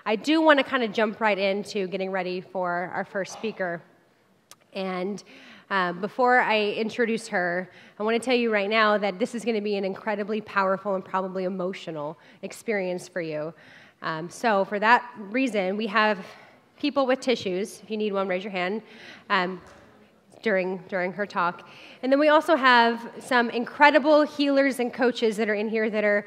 I do want to kind of jump right into getting ready for our first speaker. And before I introduce her, I want to tell you right now that this is going to be an incredibly powerful and probably emotional experience for you. So for that reason, we have people with tissues. If you need one, raise your hand during her talk. And then we also have some incredible healers and coaches that are in here that are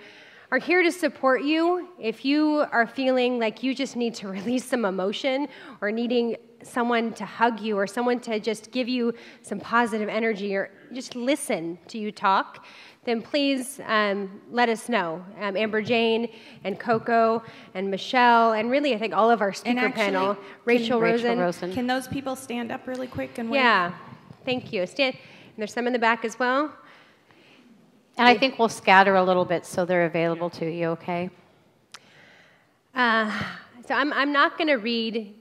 here to support you if you are feeling like you just need to release some emotion or needing someone to hug you or someone to just give you some positive energy or just listen to you talk, then please let us know. Amber Jane and Coco and Michelle and really I think all of our speaker panel, Rachel Rosen. Can those people stand up really quick and wave? Yeah, thank you. Stand. And there's some in the back as well. And I think we'll scatter a little bit so they're available to you, okay? So I'm not going to read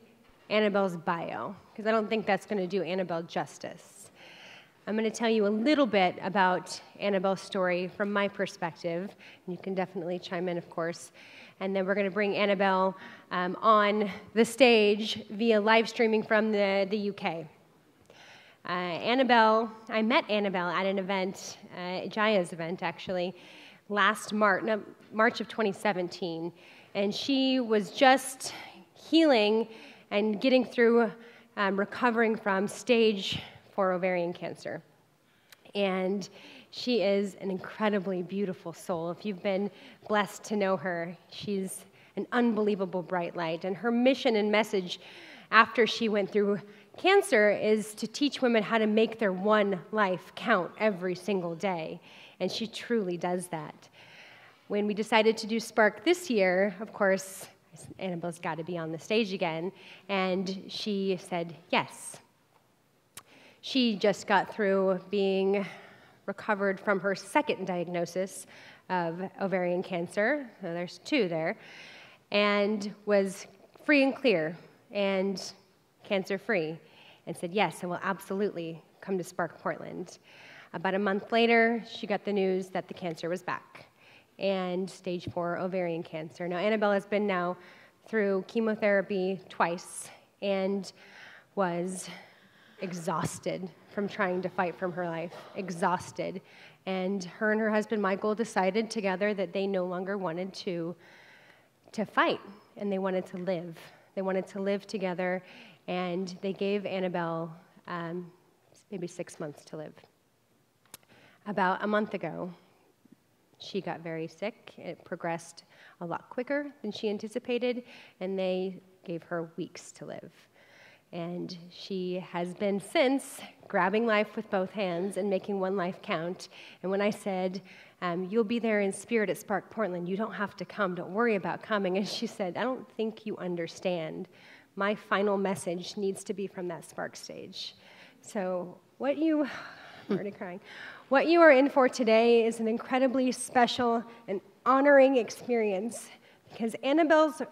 Annabelle's bio, because I don't think that's going to do Annabelle justice. I'm going to tell you a little bit about Annabelle's story from my perspective, and you can definitely chime in, of course. And then we're going to bring Annabelle on the stage via live streaming from the UK. Annabelle, I met Annabelle at an event, Jaya's event actually, last March of 2017, and she was just healing and getting through recovering from stage 4 ovarian cancer. And she is an incredibly beautiful soul. If you've been blessed to know her, she's an unbelievable bright light. And her mission and message after she went through cancer is to teach women how to make their one life count every single day. And she truly does that. When we decided to do Spark this year, of course, Annabelle's got to be on the stage again, and she said yes. She just got through being recovered from her second diagnosis of ovarian cancer, so there's 2 there, and was free and clear and cancer-free, and said yes, I will absolutely come to Spark Portland. About a month later, she got the news that the cancer was back, and stage 4 ovarian cancer. Now, Annabelle has been now through chemotherapy twice and was exhausted from trying to fight from her life, exhausted. And her husband, Michael, decided together that they no longer wanted to fight, and they wanted to live. They wanted to live together, and they gave Annabelle maybe 6 months to live. About a month ago, she got very sick. It progressed a lot quicker than she anticipated, and they gave her weeks to live. And she has been since grabbing life with both hands and making one life count. And when I said, you'll be there in spirit at Spark Portland, you don't have to come, don't worry about coming. And she said, I don't think you understand. My final message needs to be from that Spark stage. So I'm already crying. What you are in for today is an incredibly special and honoring experience because Annabelle's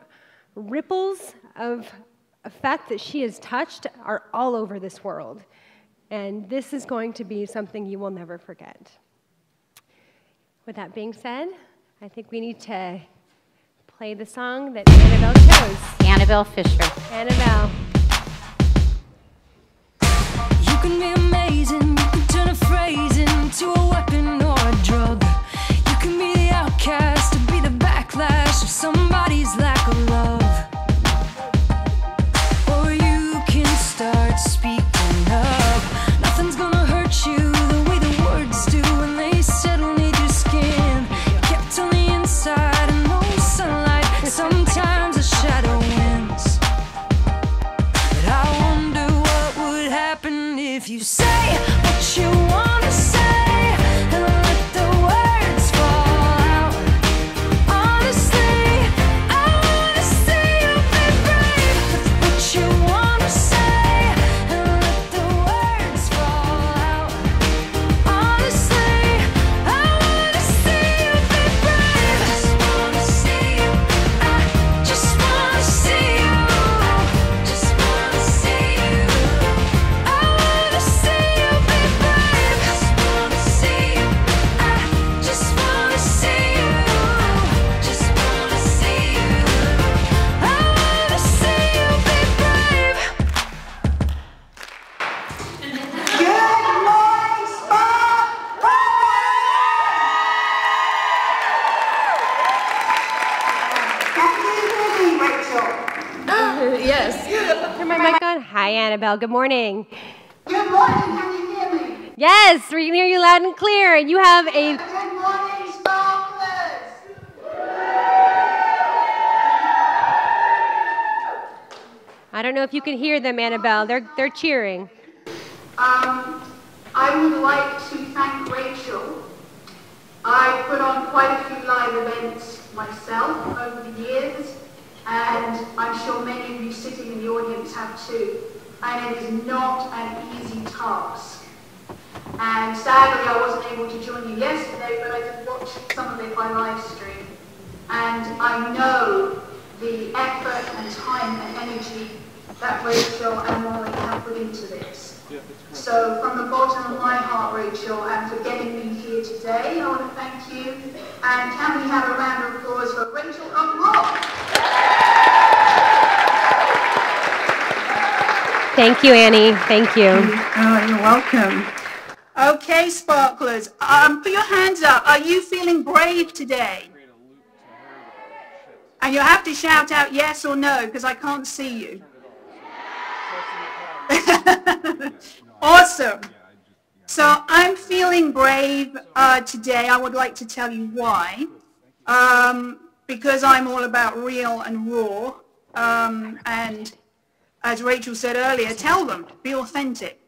ripples of effect that she has touched are all over this world. And this is going to be something you will never forget. With that being said, I think we need to play the song that Annabelle chose. Annabelle Fisher. Annabelle. You can be amazing, you can turn a phrase into a weapon or a drug. You can be the outcast, to be the backlash of somebody's lack of love. Or you can start speaking up. Nothing's gonna hurt you the way the words do when they settle near your skin. Kept on the inside and no sunlight, sometimes a shadow wins. But I wonder what would happen if you say what you Annabel. Good morning. Good morning, can you hear me? Yes, we can hear you loud and clear. And you have a... Good morning, sparklers. I don't know if you can hear them, Annabel. They're cheering. I would like to thank Rachel. I put on quite a few live events myself over the years, and I'm sure many of you sitting in the audience have too. And it is not an easy task. And sadly, I wasn't able to join you yesterday, but I did watch some of it by live stream. And I know the effort and time and energy that Rachel and Molly have put into this. So from the bottom of my heart, Rachel, and for getting me here today, I want to thank you. And can we have a round of applause for Rachel of Rock? Thank you, Annie. Thank you. Oh, you're welcome. Okay, sparklers, put your hands up. Are you feeling brave today? And you'll have to shout out yes or no, because I can't see you. Awesome. So I'm feeling brave today. I would like to tell you why. Because I'm all about real and raw. And as Rachel said earlier, tell them, be authentic.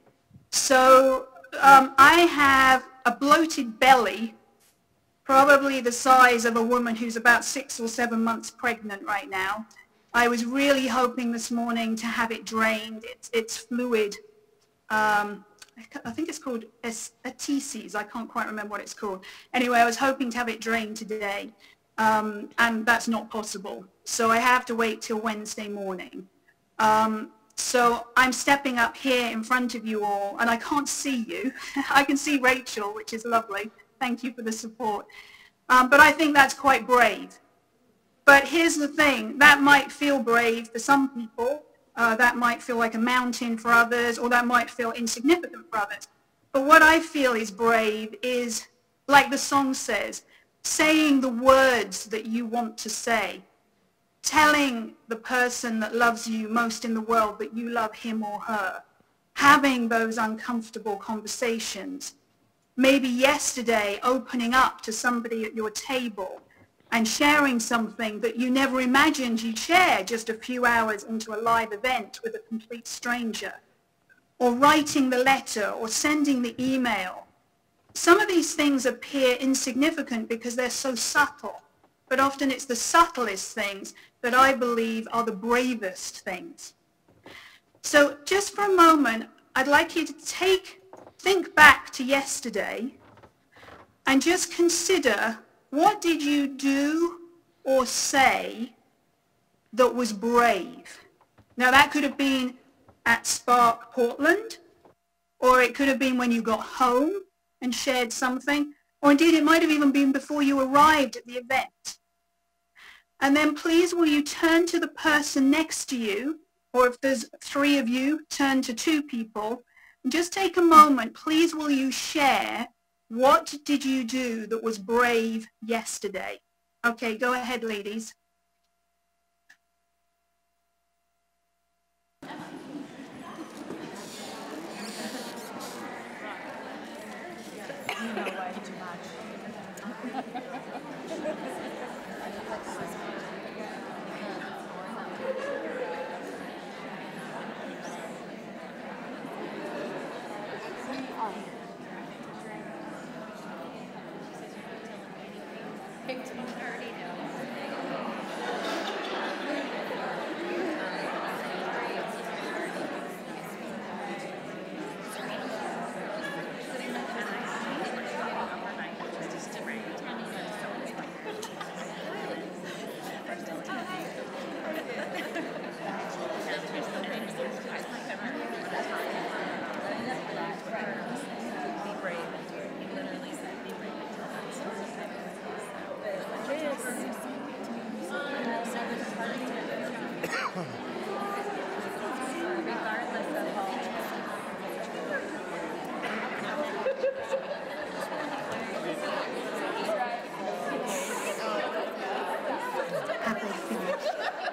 So I have a bloated belly, probably the size of a woman who's about 6 or 7 months pregnant right now. I was really hoping this morning to have it drained. It's fluid. I think it's called ateses. I can't quite remember what it's called. Anyway, I was hoping to have it drained today, and that's not possible. So I have to wait till Wednesday morning. So I'm stepping up here in front of you all, and I can't see you. I can see Rachel, which is lovely. Thank you for the support. But I think that's quite brave. But here's the thing, that might feel brave for some people, that might feel like a mountain for others, or that might feel insignificant for others. But what I feel is brave is, like the song says, saying the words that you want to say, telling the person that loves you most in the world that you love him or her, having those uncomfortable conversations, maybe yesterday opening up to somebody at your table and sharing something that you never imagined you'd share just a few hours into a live event with a complete stranger, or writing the letter or sending the email. Some of these things appear insignificant because they're so subtle, but often it's the subtlest things that I believe are the bravest things. So just for a moment, I'd like you to think back to yesterday and just consider, what did you do or say that was brave? Now that could have been at Spark Portland, or it could have been when you got home and shared something, or indeed it might have even been before you arrived at the event. And then please will you turn to the person next to you, or if there's 3 of you, turn to 2 people, and just take a moment, please will you share, what did you do that was brave yesterday? Okay, go ahead, ladies.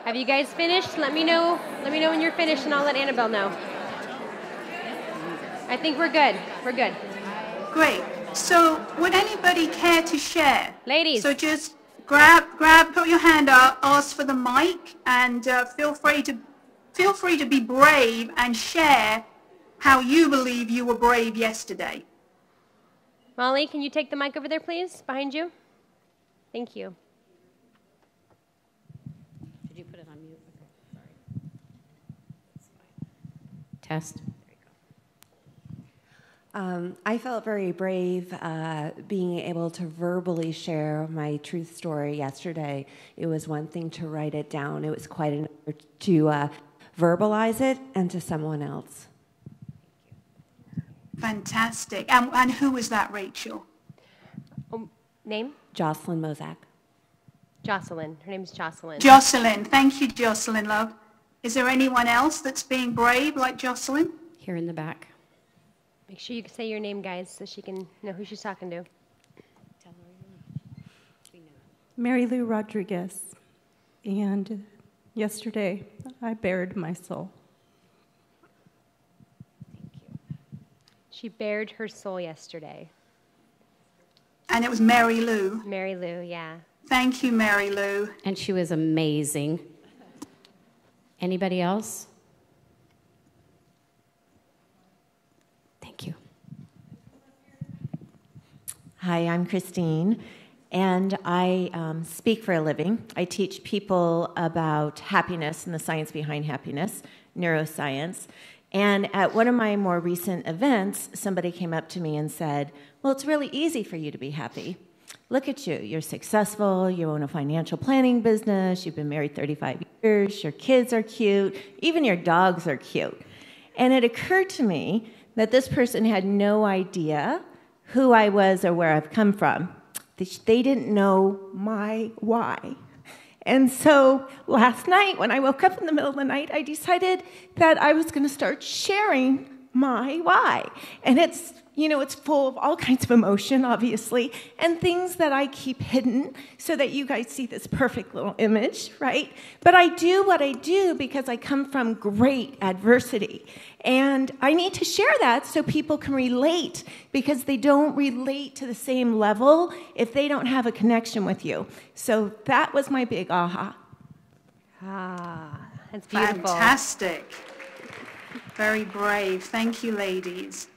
Have you guys finished? Let me know when you're finished, and I'll let Annabel know. I think we're good. We're good. Great. So would anybody care to share? Ladies. So just put your hand up, ask for the mic, and feel free to be brave and share how you believe you were brave yesterday. Molly, can you take the mic over there, please, behind you? Thank you. Did you put it on mute? Okay, sorry. Test. I felt very brave being able to verbally share my truth story yesterday. It was one thing to write it down. It was quite another to verbalize it and to someone else. Fantastic. And who was that, Rachel? Name? Jocelyn Mozak. Jocelyn. Her name's Jocelyn. Jocelyn. Thank you, Jocelyn, love. Is there anyone else that's being brave like Jocelyn? Here in the back. Make sure you say your name, guys, so she can know who she's talking to. Mary Lou Rodriguez. And yesterday, I bared my soul. She bared her soul yesterday. And it was Mary Lou. Mary Lou, yeah. Thank you, Mary Lou. And she was amazing. Anybody else? Thank you. Hi, I'm Christine, and I speak for a living. I teach people about happiness and the science behind happiness, neuroscience. And at one of my more recent events, somebody came up to me and said, well, it's really easy for you to be happy. Look at you. You're successful. You own a financial planning business. You've been married 35 years. Your kids are cute. Even your dogs are cute. And it occurred to me that this person had no idea who I was or where I've come from. They didn't know my why. And so last night, when I woke up in the middle of the night, I decided that I was going to start sharing my why. And it's, you know, it's full of all kinds of emotion, obviously, and things that I keep hidden so that you guys see this perfect little image, right? But I do what I do because I come from great adversity. And I need to share that so people can relate, because they don't relate to the same level if they don't have a connection with you. So that was my big aha. Ah, that's beautiful. Fantastic. Very brave. Thank you, ladies.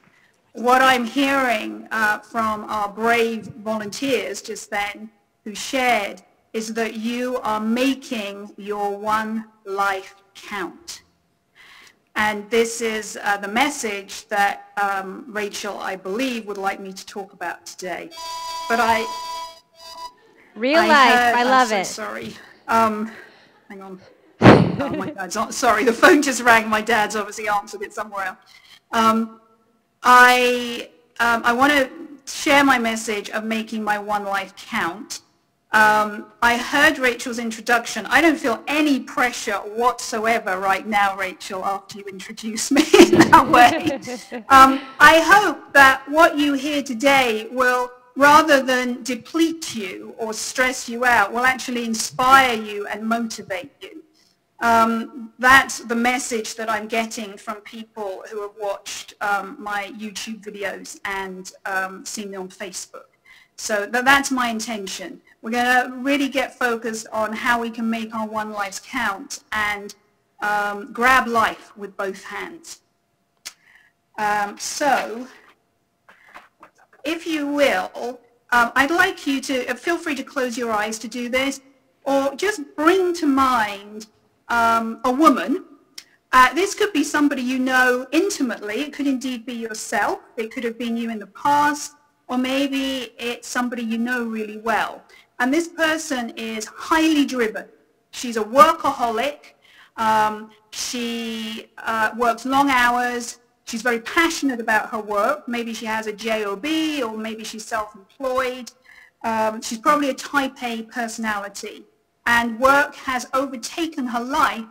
What I'm hearing from our brave volunteers just then who shared is that you are making your one life count. And this is the message that Rachel, I believe, would like me to talk about today. But Real life, I love it. Sorry. Hang on. Oh, my dad's on. Sorry, the phone just rang. My dad's obviously answered it somewhere else. I want to share my message of making my one life count. I heard Rachel's introduction. I don't feel any pressure whatsoever right now, Rachel, after you introduced me in that way. I hope that what you hear today will, rather than deplete you or stress you out, will actually inspire you and motivate you. That's the message that I'm getting from people who have watched my YouTube videos and seen me on Facebook. So that's my intention. We're going to really get focused on how we can make our one lives count and grab life with both hands. So, if you will, I'd like you to, feel free to close your eyes to do this, or just bring to mind a woman. This could be somebody you know intimately. It could indeed be yourself. It could have been you in the past, or maybe it's somebody you know really well. And this person is highly driven. She's a workaholic. She works long hours. She's very passionate about her work. Maybe she has a job, or maybe she's self-employed. She's probably a type A personality. And work has overtaken her life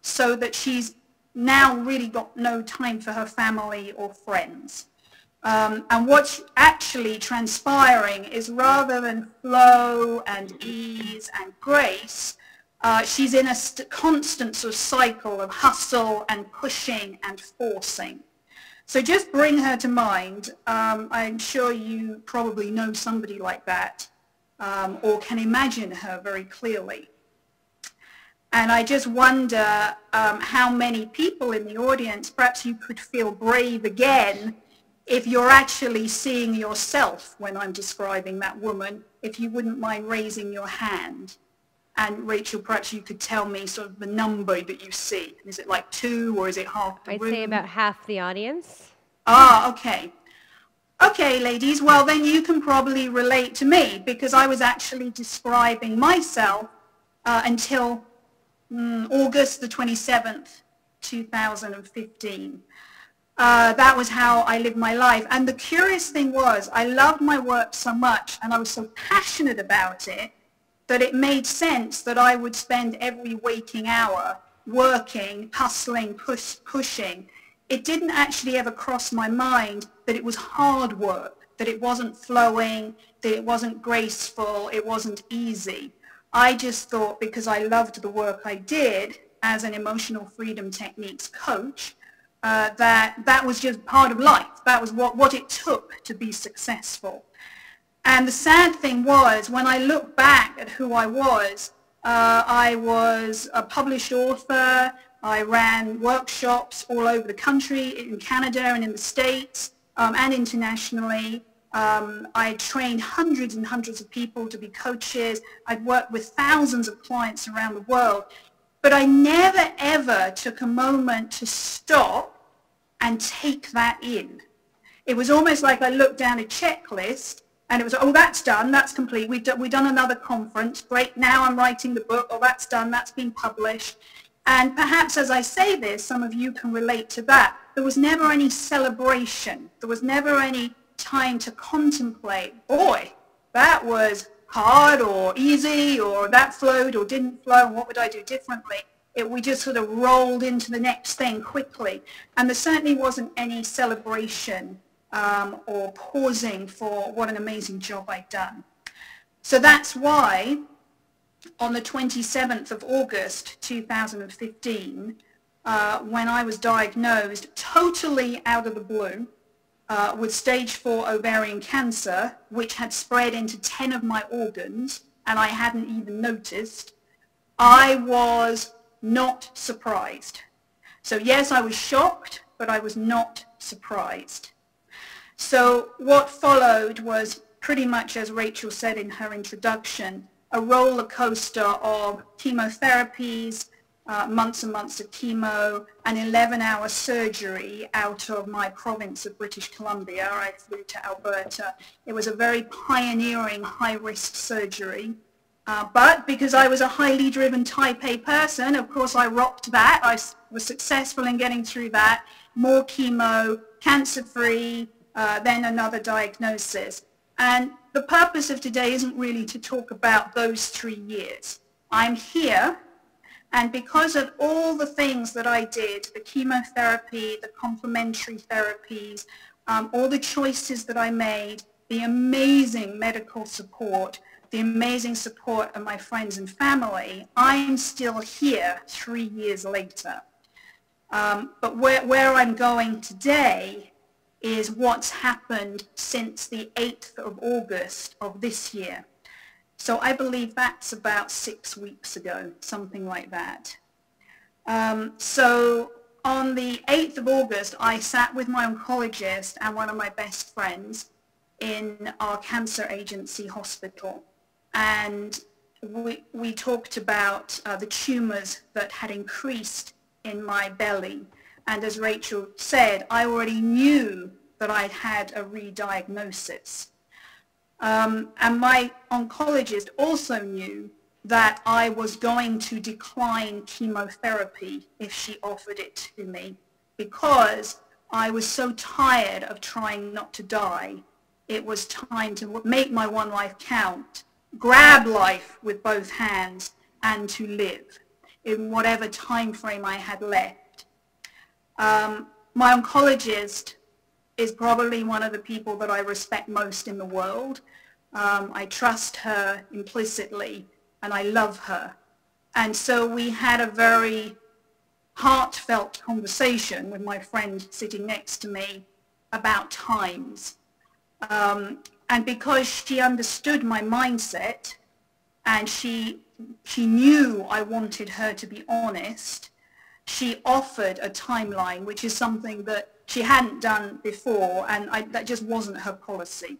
so that she's now really got no time for her family or friends. And what's actually transpiring is, rather than flow and ease and grace, she's in a constant sort of cycle of hustle and pushing and forcing. So just bring her to mind. I'm sure you probably know somebody like that, or can imagine her very clearly. And I just wonder how many people in the audience, perhaps you could feel brave again if you're actually seeing yourself when I'm describing that woman, if you wouldn't mind raising your hand. And Rachel, perhaps you could tell me sort of the number that you see. Is it like 2 or is it half the room? I'd say about half the audience. Ah, okay. Okay, ladies, well then you can probably relate to me because I was actually describing myself until August the 27th, 2015. That was how I lived my life. And the curious thing was, I loved my work so much and I was so passionate about it that it made sense that I would spend every waking hour working, hustling, pushing. It didn't actually ever cross my mind that it was hard work, that it wasn't flowing, that it wasn't graceful, it wasn't easy. I just thought because I loved the work I did as an emotional freedom techniques coach, that was just part of life. That was what it took to be successful. And the sad thing was, when I look back at who I was a published author. I ran workshops all over the country, in Canada and in the States, and internationally. I trained hundreds and hundreds of people to be coaches. I'd worked with thousands of clients around the world. But I never, ever took a moment to stop and take that in. It was almost like I looked down a checklist and it was, oh, that's done, that's complete. We've done another conference. Great, now I'm writing the book. Oh, that's done, that's been published. And perhaps as I say this, some of you can relate to that. There was never any celebration. There was never any time to contemplate, boy, that was hard or easy, or that flowed or didn't flow, and what would I do differently? We just sort of rolled into the next thing quickly. And there certainly wasn't any celebration or pausing for what an amazing job I'd done. So that's why on the 27th of August 2015, when I was diagnosed totally out of the blue, with stage 4 ovarian cancer, which had spread into 10 of my organs, and I hadn't even noticed, I was not surprised. So yes, I was shocked, but I was not surprised. So what followed was pretty much, as Rachel said in her introduction, a roller coaster of chemotherapies, months and months of chemo, an 11-hour surgery out of my province of British Columbia. I flew to Alberta. It was a very pioneering, high-risk surgery. But because I was a highly driven type A person, of course I rocked that. I was successful in getting through that. More chemo, cancer-free, then another diagnosis. And the purpose of today isn't really to talk about those 3 years. I'm here. And because of all the things that I did, the chemotherapy, the complementary therapies, all the choices that I made, the amazing medical support, the amazing support of my friends and family, I'm still here 3 years later. But where I'm going today is what's happened since the 8th of August of this year. So I believe that's about 6 weeks ago, something like that. So on the 8th of August, I sat with my oncologist and one of my best friends in our cancer agency hospital. And we talked about the tumors that had increased in my belly. And as Rachel said, I already knew that I'd had a re-diagnosis. And my oncologist also knew that I was going to decline chemotherapy if she offered it to me because I was so tired of trying not to die. It was time to make my one life count, grab life with both hands, and to live in whatever time frame I had left. My oncologist is probably one of the people that I respect most in the world. I trust her implicitly, and I love her. And so we had a very heartfelt conversation with my friend sitting next to me about times. And because she understood my mindset and she knew I wanted her to be honest, she offered a timeline, which is something that she hadn't done before, and that just wasn't her policy.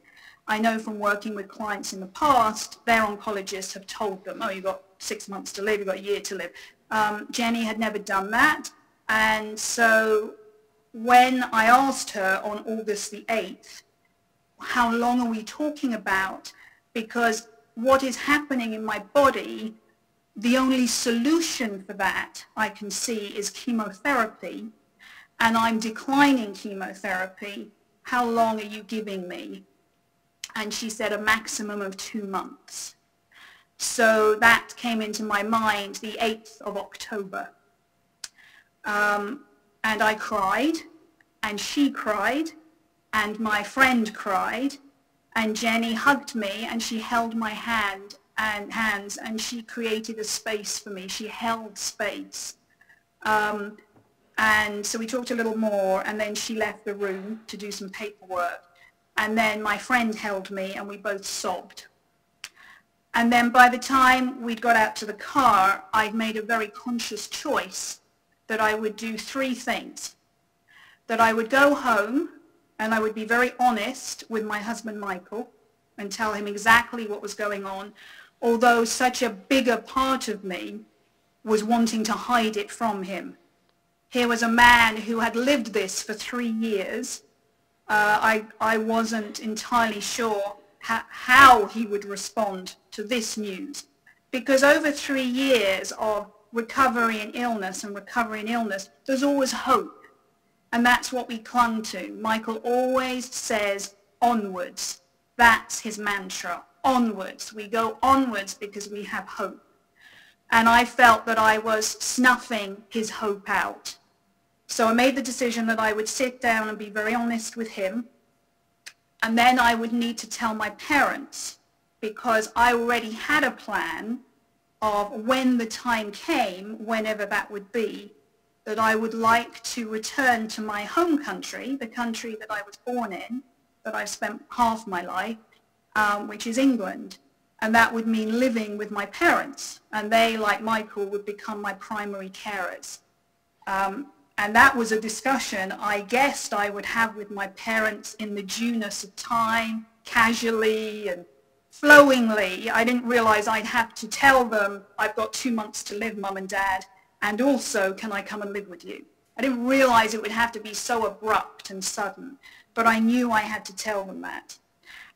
I know from working with clients in the past, their oncologists have told them, oh, you've got 6 months to live, you've got a year to live. Jenny had never done that, and so when I asked her on August the 8th, how long are we talking about? Because what is happening in my body, the only solution for that I can see is chemotherapy, and I'm declining chemotherapy. How long are you giving me? And she said a maximum of 2 months. So that came into my mind the 8th of October. And I cried, and she cried, and my friend cried, and Jenny hugged me, and she held my hands, and she created a space for me. She held space. And so we talked a little more, and then she left the room to do some paperwork. And then my friend held me, and we both sobbed. And then by the time we'd got out to the car, I'd made a very conscious choice that I would do 3 things. That I would go home, and I would be very honest with my husband Michael and tell him exactly what was going on, although such a bigger part of me was wanting to hide it from him. Here was a man who had lived this for 3 years. I wasn't entirely sure how he would respond to this news, because over 3 years of recovery and illness, there's always hope. And that's what we clung to. Michael always says onwards. That's his mantra, onwards. We go onwards because we have hope. And I felt that I was snuffing his hope out. So I made the decision that I would sit down and be very honest with him. And then I would need to tell my parents, because I already had a plan of when the time came, whenever that would be, that I would like to return to my home country, the country that I was born in, that I've spent half my life, which is England. And that would mean living with my parents. And they, like Michael, would become my primary carers. And that was a discussion I guessed I would have with my parents in the dueness of time, casually and flowingly. I didn't realize I'd have to tell them, I've got 2 months to live, Mum and Dad, and also, can I come and live with you? I didn't realize it would have to be so abrupt and sudden, but I knew I had to tell them that.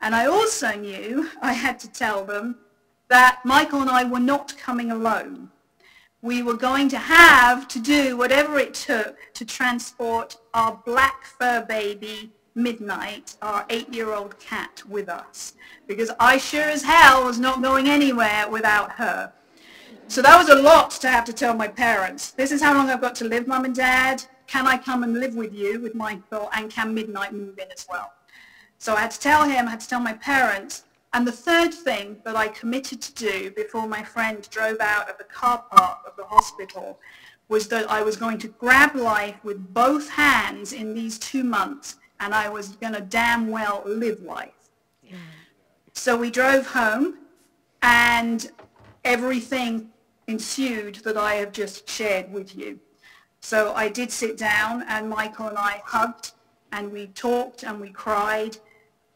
And I also knew I had to tell them that Michael and I were not coming alone. We were going to have to do whatever it took to transport our black fur baby, Midnight, our 8-year-old cat, with us, because I sure as hell was not going anywhere without her. So that was a lot to have to tell my parents. This is how long I've got to live, Mum and Dad. Can I come and live with you, with Michael, and can Midnight move in as well? So I had to tell him, I had to tell my parents. And the third thing that I committed to do before my friend drove out of the car park of the hospital was that I was going to grab life with both hands in these 2 months, and I was going to damn well live life. Yeah. So we drove home, and everything ensued that I have just shared with you. So I did sit down, and Michael and I hugged, and we talked, and we cried,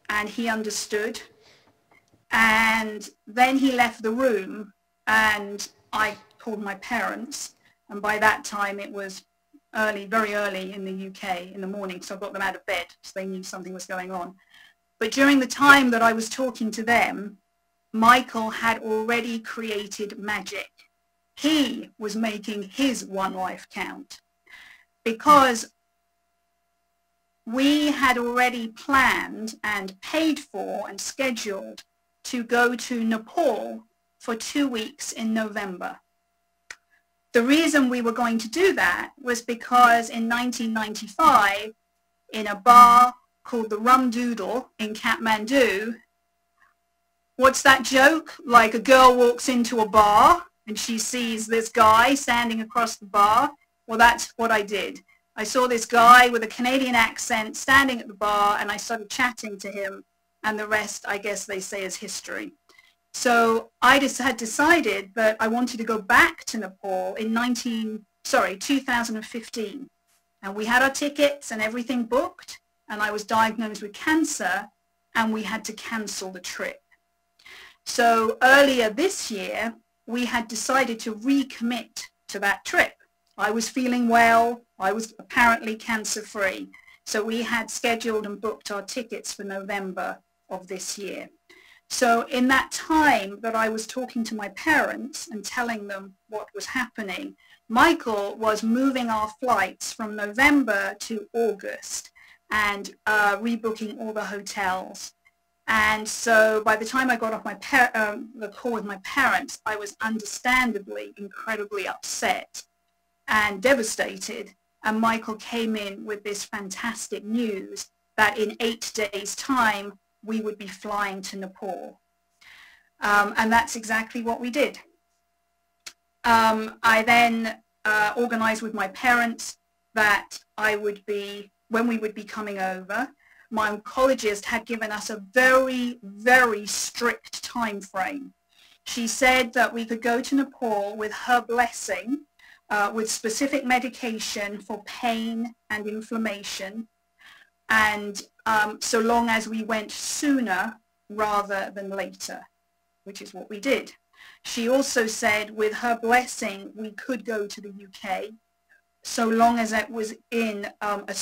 and he understood. And then he left the room, and I called my parents, and by that time it was early, very early in the UK in the morning, so I got them out of bed so they knew something was going on. But during the time that I was talking to them, Michael had already created magic. He was making his one life count, because we had already planned and paid for and scheduled to go to Nepal for 2 weeks in November. The reason we were going to do that was because in 1995, in a bar called the Rum Doodle in Kathmandu, what's that joke? Like a girl walks into a bar and she sees this guy standing across the bar. Well, that's what I did. I saw this guy with a Canadian accent standing at the bar, and I started chatting to him, and the rest, I guess they say, is history. So I just had decided that I wanted to go back to Nepal in 2015. And we had our tickets and everything booked, and I was diagnosed with cancer, and we had to cancel the trip. So earlier this year, we had decided to recommit to that trip. I was feeling well. I was apparently cancer-free. So we had scheduled and booked our tickets for November of this year. So in that time that I was talking to my parents and telling them what was happening, Michael was moving our flights from November to August and rebooking all the hotels. And so by the time I got off the call with my parents, I was understandably incredibly upset and devastated. And Michael came in with this fantastic news that in 8 days' time, we would be flying to Nepal. And that's exactly what we did. I then organized with my parents that when we would be coming over. My oncologist had given us a very, very strict time frame. She said that we could go to Nepal with her blessing, with specific medication for pain and inflammation, and so long as we went sooner rather than later, which is what we did. She also said with her blessing we could go to the UK so long as it was in a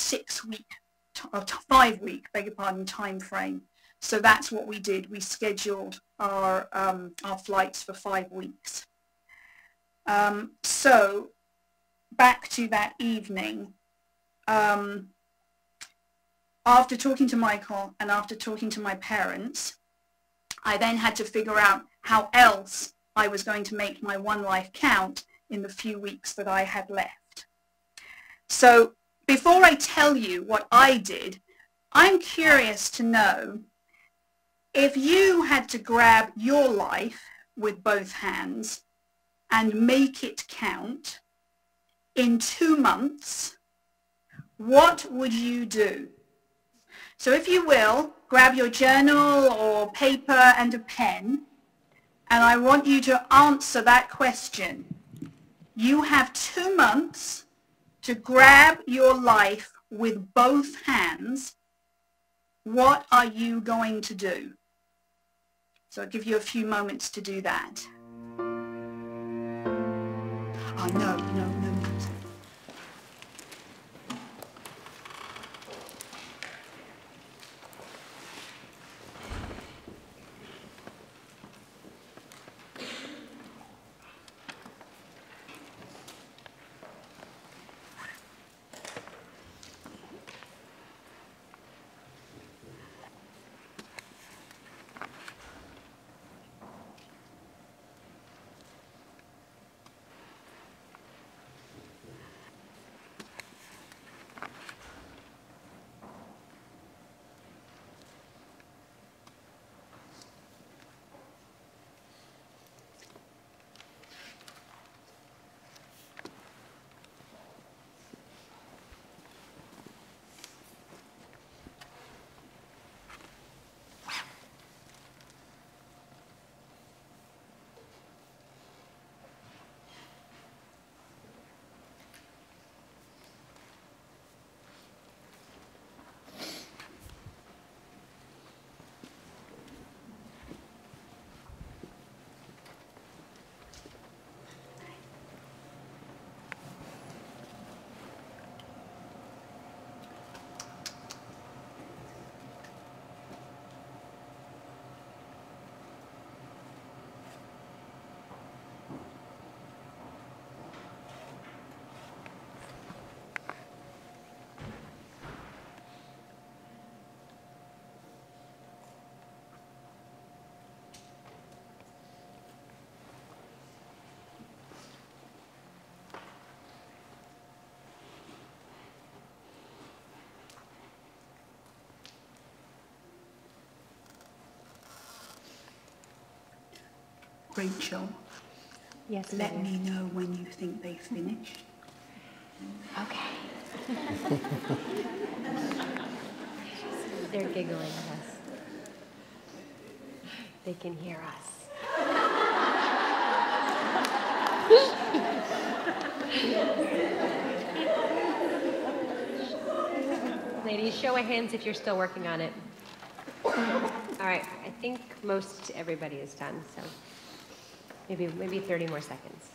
5-week, beg your pardon, time frame. So that's what we did. We scheduled our flights for 5 weeks. So back to that evening. After talking to Michael and after talking to my parents, I then had to figure out how else I was going to make my one life count in the few weeks that I had left. So before I tell you what I did, I'm curious to know if you had to grab your life with both hands and make it count in 2 months, what would you do? So if you will, grab your journal or paper and a pen, and I want you to answer that question. You have 2 months to grab your life with both hands. What are you going to do? So I'll give you a few moments to do that. Oh, no. Rachel, yes, let me know when you think they've finished. Okay. They're giggling at us. They can hear us. Ladies, show of hands if you're still working on it. All right, I think most everybody is done, so maybe 30 more seconds.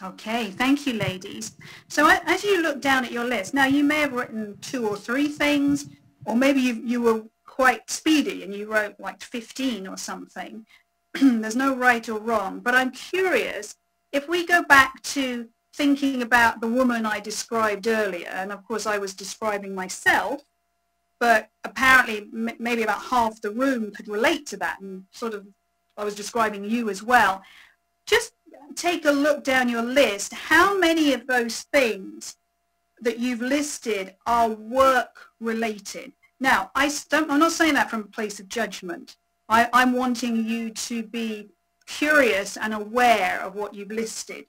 Okay, thank you, ladies. So as you look down at your list, now you may have written 2 or 3 things, or maybe you were quite speedy and you wrote like 15 or something. There's no right or wrong, but I'm curious, if we go back to thinking about the woman I described earlier, and of course I was describing myself, but apparently maybe about half the room could relate to that, and sort of I was describing you as well. Just take a look down your list. How many of those things that you've listed are work related? Now, I'm not saying that from a place of judgment. I'm wanting you to be curious and aware of what you've listed.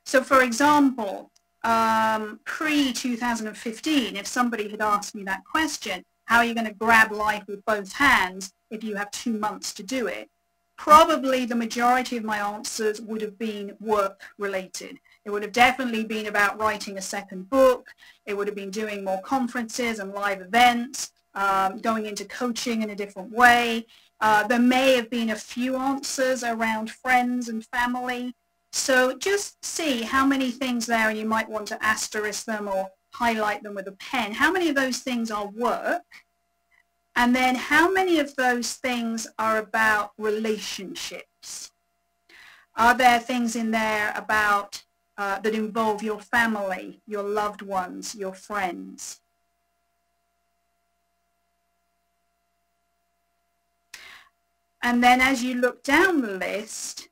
So for example, pre-2015, if somebody had asked me that question, how are you going to grab life with both hands if you have 2 months to do it? Probably the majority of my answers would have been work related. It would have definitely been about writing a second book. It would have been doing more conferences and live events, going into coaching in a different way. There may have been a few answers around friends and family. So just see how many things there, and you might want to asterisk them or highlight them with a pen. How many of those things are work? And then how many of those things are about relationships? Are there things in there about that involve your family, your loved ones, your friends? And then as you look down the list,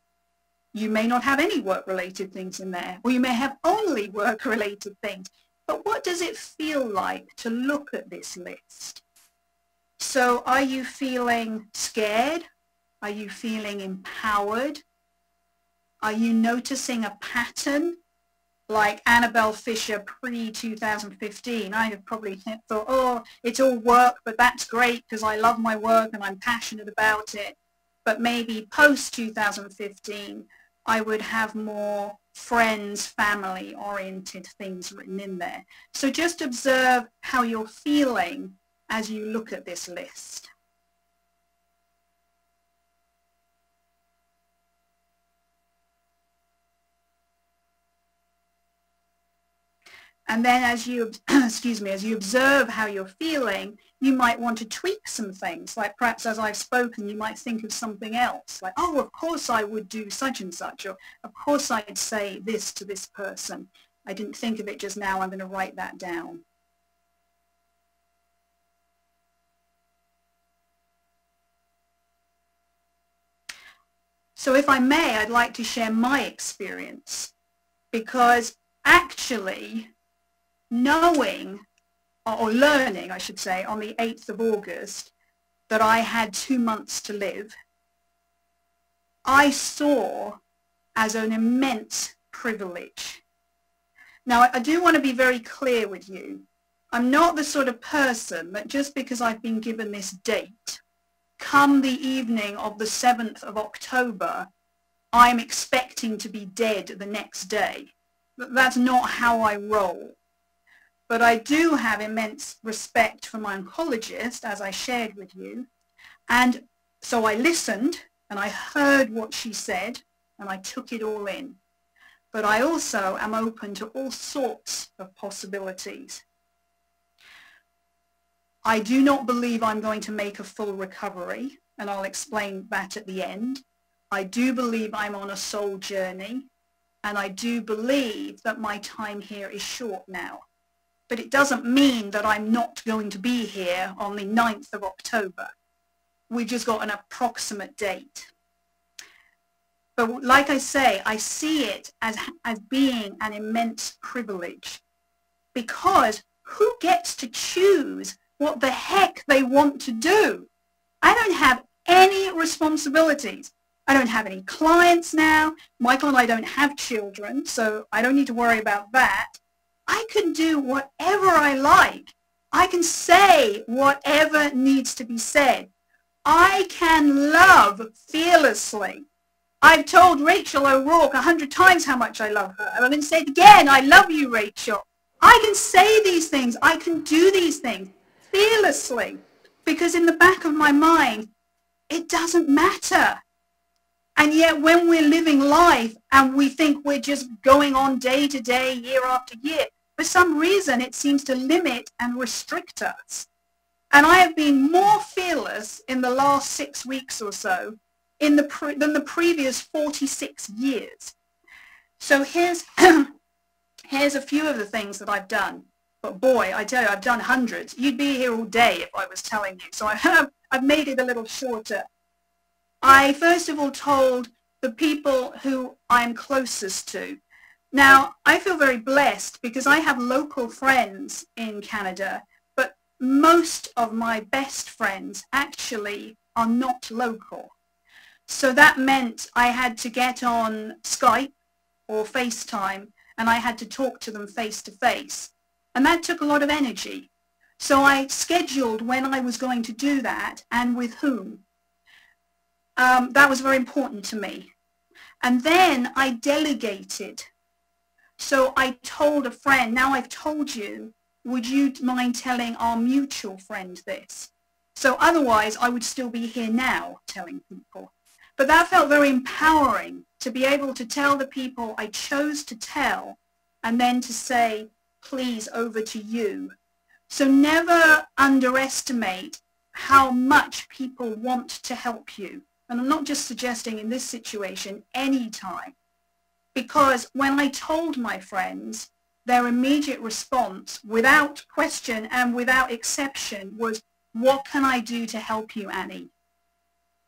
you may not have any work-related things in there, or you may have only work-related things. But what does it feel like to look at this list? So are you feeling scared? Are you feeling empowered? Are you noticing a pattern? Like Annabel Fisher pre-2015, I have probably thought, oh, it's all work, but that's great because I love my work and I'm passionate about it. But maybe post-2015, I would have more friends, family-oriented things written in there. So just observe how you're feeling as you look at this list. And then as you, as you observe how you're feeling, you might want to tweak some things. Like perhaps as I've spoken, you might think of something else. Like, oh, of course I would do such and such. Or of course I'd say this to this person. I didn't think of it just now. I'm going to write that down. So if I may, I'd like to share my experience, because actually knowing, or learning, I should say, on the 8th of August that I had 2 months to live, I saw as an immense privilege. Now, I do want to be very clear with you. I'm not the sort of person that just because I've been given this date, come the evening of the 7th of October, I'm expecting to be dead the next day. That's not how I roll. But I do have immense respect for my oncologist, as I shared with you. And so I listened and I heard what she said and I took it all in. But I also am open to all sorts of possibilities. I do not believe I'm going to make a full recovery, and I'll explain that at the end. I do believe I'm on a soul journey, and I do believe that my time here is short now. but it doesn't mean that I'm not going to be here on the 9th of October. We've just got an approximate date. But like I say, I see it as being an immense privilege, because who gets to choose what the heck they want to do? I don't have any responsibilities. I don't have any clients now. Michael and I don't have children, so I don't need to worry about that. I can do whatever I like. I can say whatever needs to be said. I can love fearlessly. I've told Rachel O'Rourke 100 times how much I love her. And I'm going to say it again. I love you, Rachel. I can say these things. I can do these things fearlessly, because in the back of my mind, it doesn't matter. And yet when we're living life and we think we're just going on day to day, year after year, for some reason it seems to limit and restrict us. And I have been more fearless in the last 6 weeks or so than the previous 46 years. So here's a few of the things that I've done. But boy, I tell you, I've done hundreds. You'd be here all day if I was telling you. So I've made it a little shorter. I first of all told the people who I'm closest to. Now, I feel very blessed because I have local friends in Canada, but most of my best friends actually are not local. So that meant I had to get on Skype or FaceTime, and I had to talk to them face to face. And that took a lot of energy. So I scheduled when I was going to do that and with whom. That was very important to me. And then I delegated. So I told a friend, now I've told you, would you mind telling our mutual friend this? So otherwise I would still be here now telling people. But that felt very empowering, to be able to tell the people I chose to tell, and then to say, please, over to you. So never underestimate how much people want to help you. And I'm not just suggesting in this situation, any time. Because when I told my friends, their immediate response, without question and without exception, was, what can I do to help you, Annie?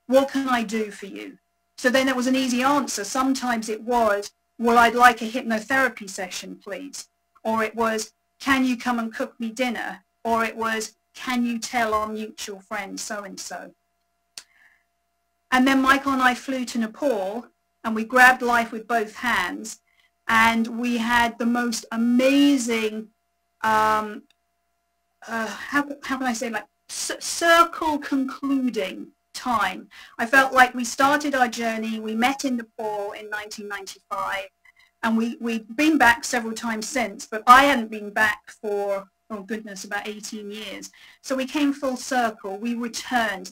What can I do for you? So then it was an easy answer. Sometimes it was, well, I'd like a hypnotherapy session, please. Or it was, can you come and cook me dinner? Or it was, can you tell our mutual friend so-and-so? And then Michael and I flew to Nepal, and we grabbed life with both hands, and we had the most amazing, how can I say, like circle concluding time. I felt like we started our journey, we met in Nepal in 1995, and we'd been back several times since, but I hadn't been back for, oh goodness, about 18 years. So we came full circle, we returned.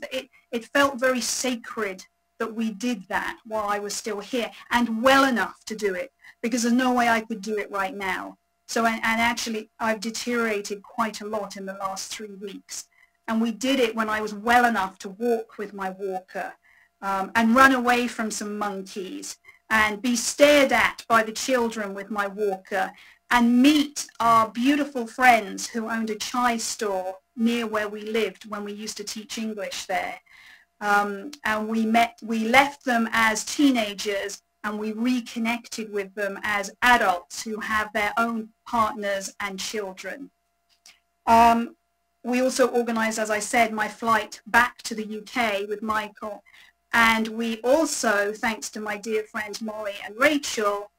It felt very sacred that we did that while I was still here, and well enough to do it, because there's no way I could do it right now. So, and actually I've deteriorated quite a lot in the last 3 weeks. And we did it when I was well enough to walk with my walker, and run away from some monkeys, and be stared at by the children with my walker, and meet our beautiful friends who owned a chai store near where we lived when we used to teach English there. And we left them as teenagers, and we reconnected with them as adults who have their own partners and children. We also organized, as I said, my flight back to the UK with Michael. And we also, thanks to my dear friends Molly and Rachel,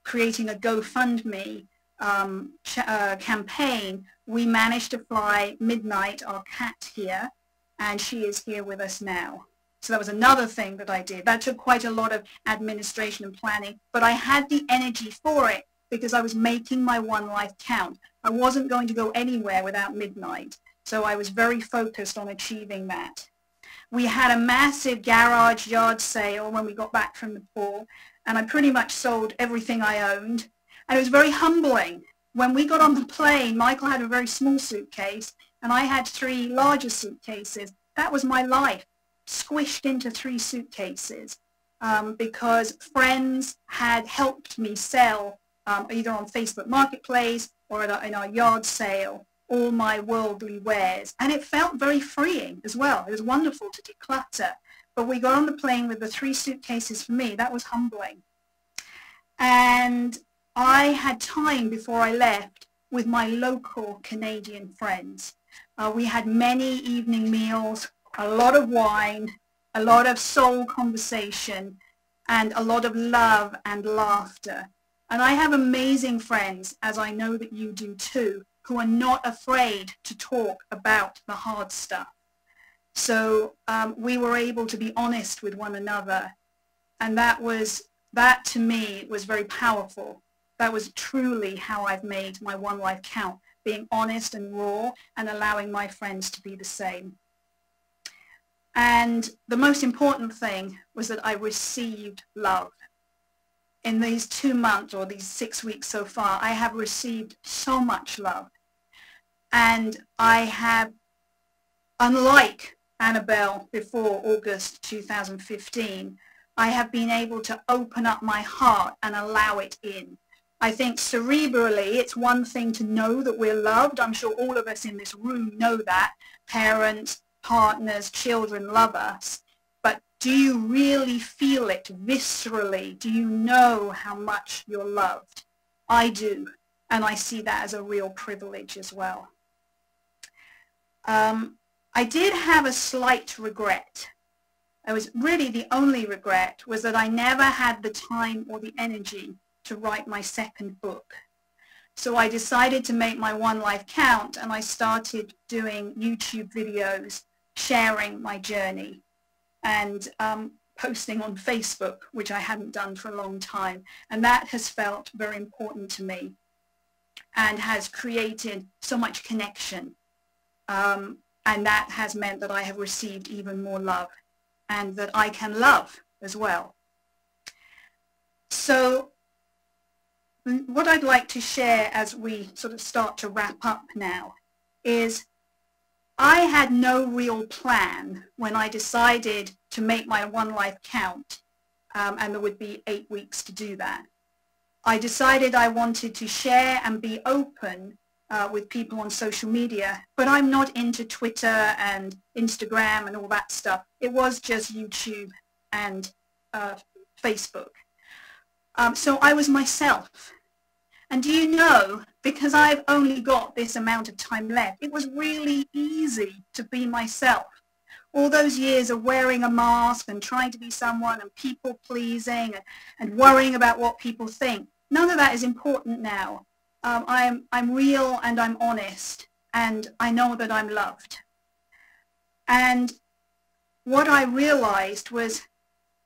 creating a GoFundMe campaign, we managed to fly Midnight, our cat, here, and she is here with us now. So that was another thing that I did. That took quite a lot of administration and planning, but I had the energy for it because I was making my one life count. I wasn't going to go anywhere without Midnight, so I was very focused on achieving that. We had a massive garage yard sale when we got back from Nepal, and I pretty much sold everything I owned, and it was very humbling. When we got on the plane, Michael had a very small suitcase, and I had 3 larger suitcases. That was my life, squished into 3 suitcases, because friends had helped me sell either on Facebook Marketplace or in our yard sale all my worldly wares. And it felt very freeing as well. It was wonderful to declutter. But we got on the plane with the 3 suitcases for me. That was humbling. And I had time before I left with my local Canadian friends. We had many evening meals, a lot of wine, a lot of soul conversation, and a lot of love and laughter. And I have amazing friends, as I know that you do too, who are not afraid to talk about the hard stuff. So we were able to be honest with one another. And that to me was very powerful. That was truly how I've made my one life count, being honest and raw and allowing my friends to be the same. And the most important thing was that I received love. In these 2 months or these 6 weeks so far, I have received so much love. And I have, unlike Annabel before August 2015, I have been able to open up my heart and allow it in. I think cerebrally, it's one thing to know that we're loved. I'm sure all of us in this room know that. Parents, partners, children love us. But do you really feel it viscerally? Do you know how much you're loved? I do. And I see that as a real privilege as well. I did have a slight regret. It was really the only regret was that I never had the time or the energy to write my second book. So I decided to make my one life count, and I started doing YouTube videos sharing my journey and posting on Facebook, which I hadn't done for a long time. And that has felt very important to me and has created so much connection. And that has meant that I have received even more love and that I can love as well. So what I'd like to share as we sort of start to wrap up now is I had no real plan when I decided to make my one life count, and there would be 8 weeks to do that. I decided I wanted to share and be open with people on social media, but I'm not into Twitter and Instagram and all that stuff. It was just YouTube and Facebook. So I was myself. And do you know, because I've only got this amount of time left, it was really easy to be myself. All those years of wearing a mask and trying to be someone and people pleasing and worrying about what people think, none of that is important now. I'm real and I'm honest, and I know that I'm loved. And what I realized was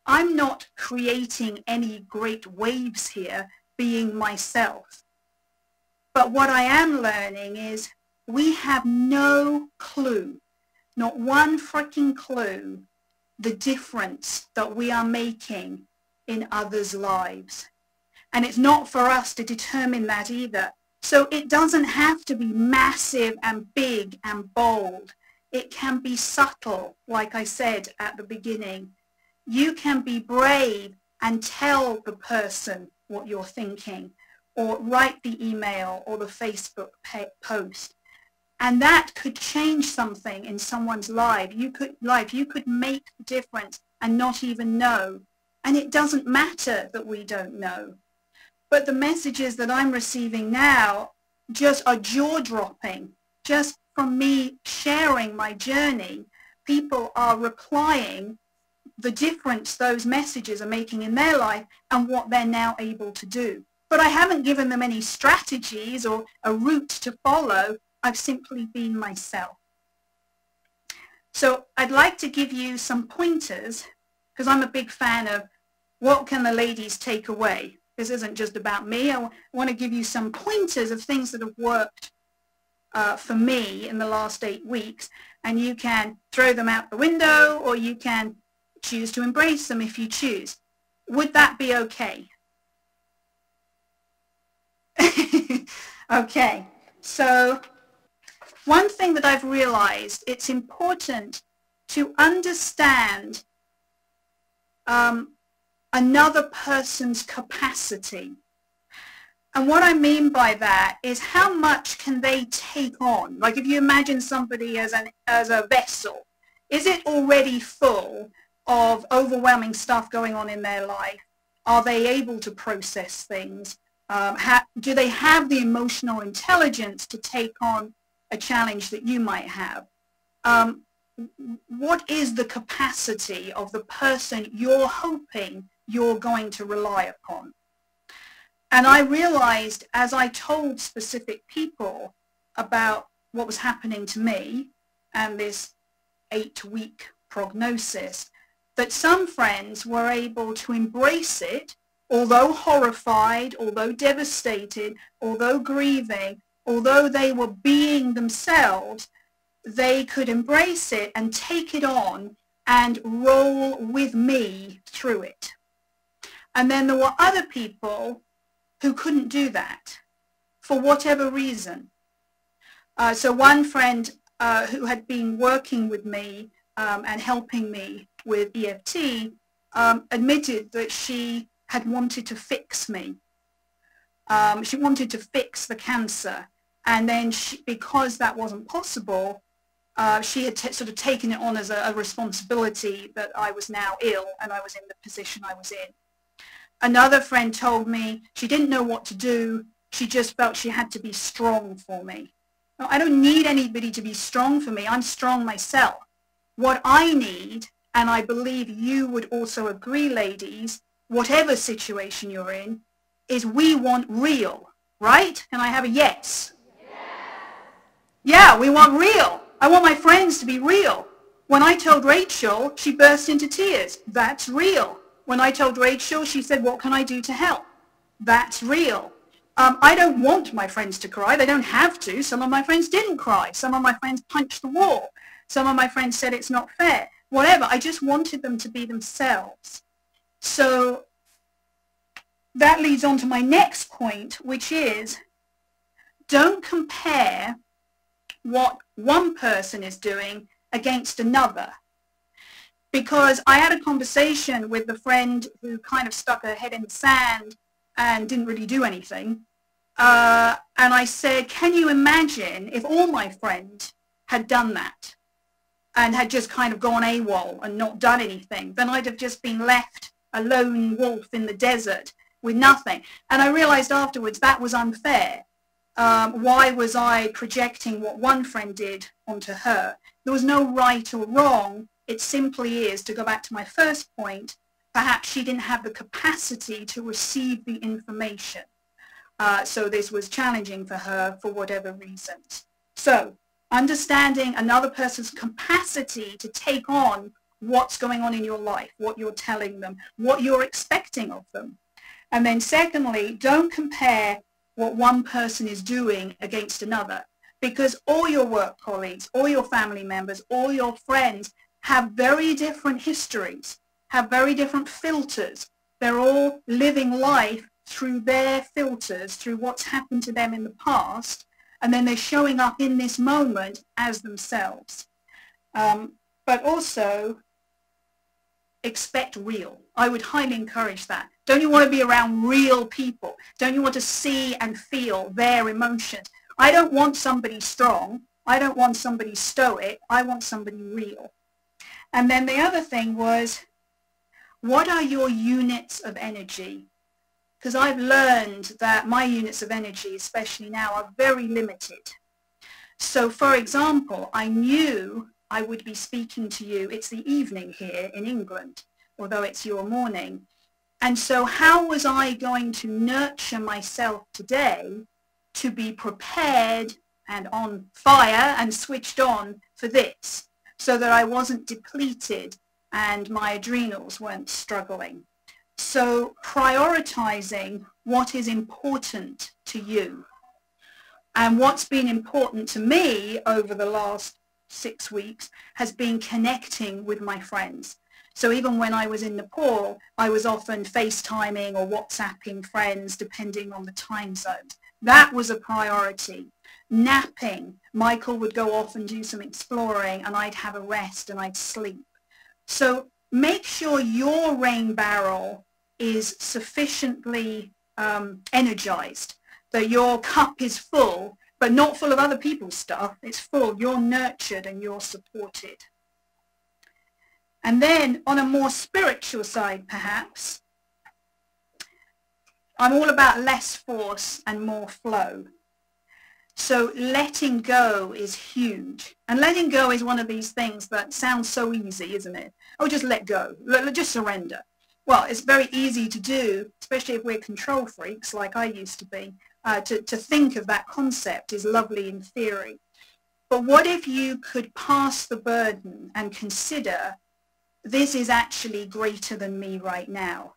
I'm not creating any great waves here being myself. But what I am learning is we have no clue, not one freaking clue, the difference that we are making in others' lives. And it's not for us to determine that either. So it doesn't have to be massive and big and bold. It can be subtle, like I said at the beginning. You can be brave and tell the person what you're thinking, or write the email or the Facebook post. And that could change something in someone's life. You could make a difference and not even know. And it doesn't matter that we don't know. But the messages that I'm receiving now just are jaw-dropping. Just from me sharing my journey, people are replying the difference those messages are making in their life and what they're now able to do. But I haven't given them any strategies or a route to follow. I've simply been myself. So I'd like to give you some pointers, because I'm a big fan of what can the ladies take away. This isn't just about me. I want to give you some pointers of things that have worked for me in the last 8 weeks, and you can throw them out the window or you can choose to embrace them if you choose. Would that be okay? Okay, so one thing that I've realized, it's important to understand another person's capacity. And what I mean by that is how much can they take on? Like if you imagine somebody as a vessel, is it already full of overwhelming stuff going on in their life? Are they able to process things? Do they have the emotional intelligence to take on a challenge that you might have? What is the capacity of the person you're hoping you're going to rely upon? And I realized as I told specific people about what was happening to me and this 8-week prognosis, that some friends were able to embrace it, although horrified, although devastated, although grieving, although they were being themselves, they could embrace it and take it on and roll with me through it. And then there were other people who couldn't do that for whatever reason. So one friend who had been working with me and helping me with EFT admitted that she had wanted to fix me. She wanted to fix the cancer, and then because that wasn't possible, she had sort of taken it on as a responsibility that I was now ill and I was in the position I was in. Another friend told me she didn't know what to do. She just felt she had to be strong for me. No, I don't need anybody to be strong for me. I'm strong myself. What I need, and I believe you would also agree, ladies, whatever situation you're in, is we want real, right? Can I have a yes? Yeah, we want real. I want my friends to be real. When I told Rachel, she burst into tears. That's real. When I told Rachel, she said, what can I do to help? That's real. I don't want my friends to cry. They don't have to. Some of my friends didn't cry. Some of my friends punched the wall. Some of my friends said it's not fair. Whatever. I just wanted them to be themselves. So that leads on to my next point, which is don't compare what one person is doing against another. Because I had a conversation with the friend who kind of stuck her head in the sand and didn't really do anything. And I said, can you imagine if all my friends had done that and had just kind of gone AWOL and not done anything? Then I'd have just been left a lone wolf in the desert with nothing. And I realized afterwards that was unfair. Why was I projecting what one friend did onto her? There was no right or wrong. It simply is, to go back to my first point, perhaps she didn't have the capacity to receive the information. So this was challenging for her for whatever reasons. So understanding another person's capacity to take on what's going on in your life, what you're telling them, what you're expecting of them. And then secondly, don't compare what one person is doing against another, because all your work colleagues, all your family members, all your friends have very different histories, have very different filters. They're all living life through their filters, through what's happened to them in the past, and then they're showing up in this moment as themselves. But also, expect real. I would highly encourage that. Don't you want to be around real people? Don't you want to see and feel their emotions? I don't want somebody strong. I don't want somebody stoic. I want somebody real. And then the other thing was, what are your units of energy? Because I've learned that my units of energy, especially now, are very limited. So, for example, I knew I would be speaking to you. It's the evening here in England, although it's your morning. And so how was I going to nurture myself today to be prepared and on fire and switched on for this, so that I wasn't depleted and my adrenals weren't struggling? So prioritizing what is important to you. And what's been important to me over the last 6 weeks has been connecting with my friends. So even when I was in Nepal, I was often FaceTiming or WhatsApping friends depending on the time zones. That was a priority. Napping. Michael would go off and do some exploring and I'd have a rest and I'd sleep. So make sure your rain barrel is sufficiently energized. that your cup is full, but not full of other people's stuff. It's full. You're nurtured and you're supported. And then on a more spiritual side, perhaps, I'm all about less force and more flow. So letting go is huge. And letting go is one of these things that sounds so easy, isn't it? Oh, just let go. Just surrender. Well, it's very easy to do, especially if we're control freaks like I used to be. To think of that concept is lovely in theory. But what if you could pass the burden and consider, this is actually greater than me right now.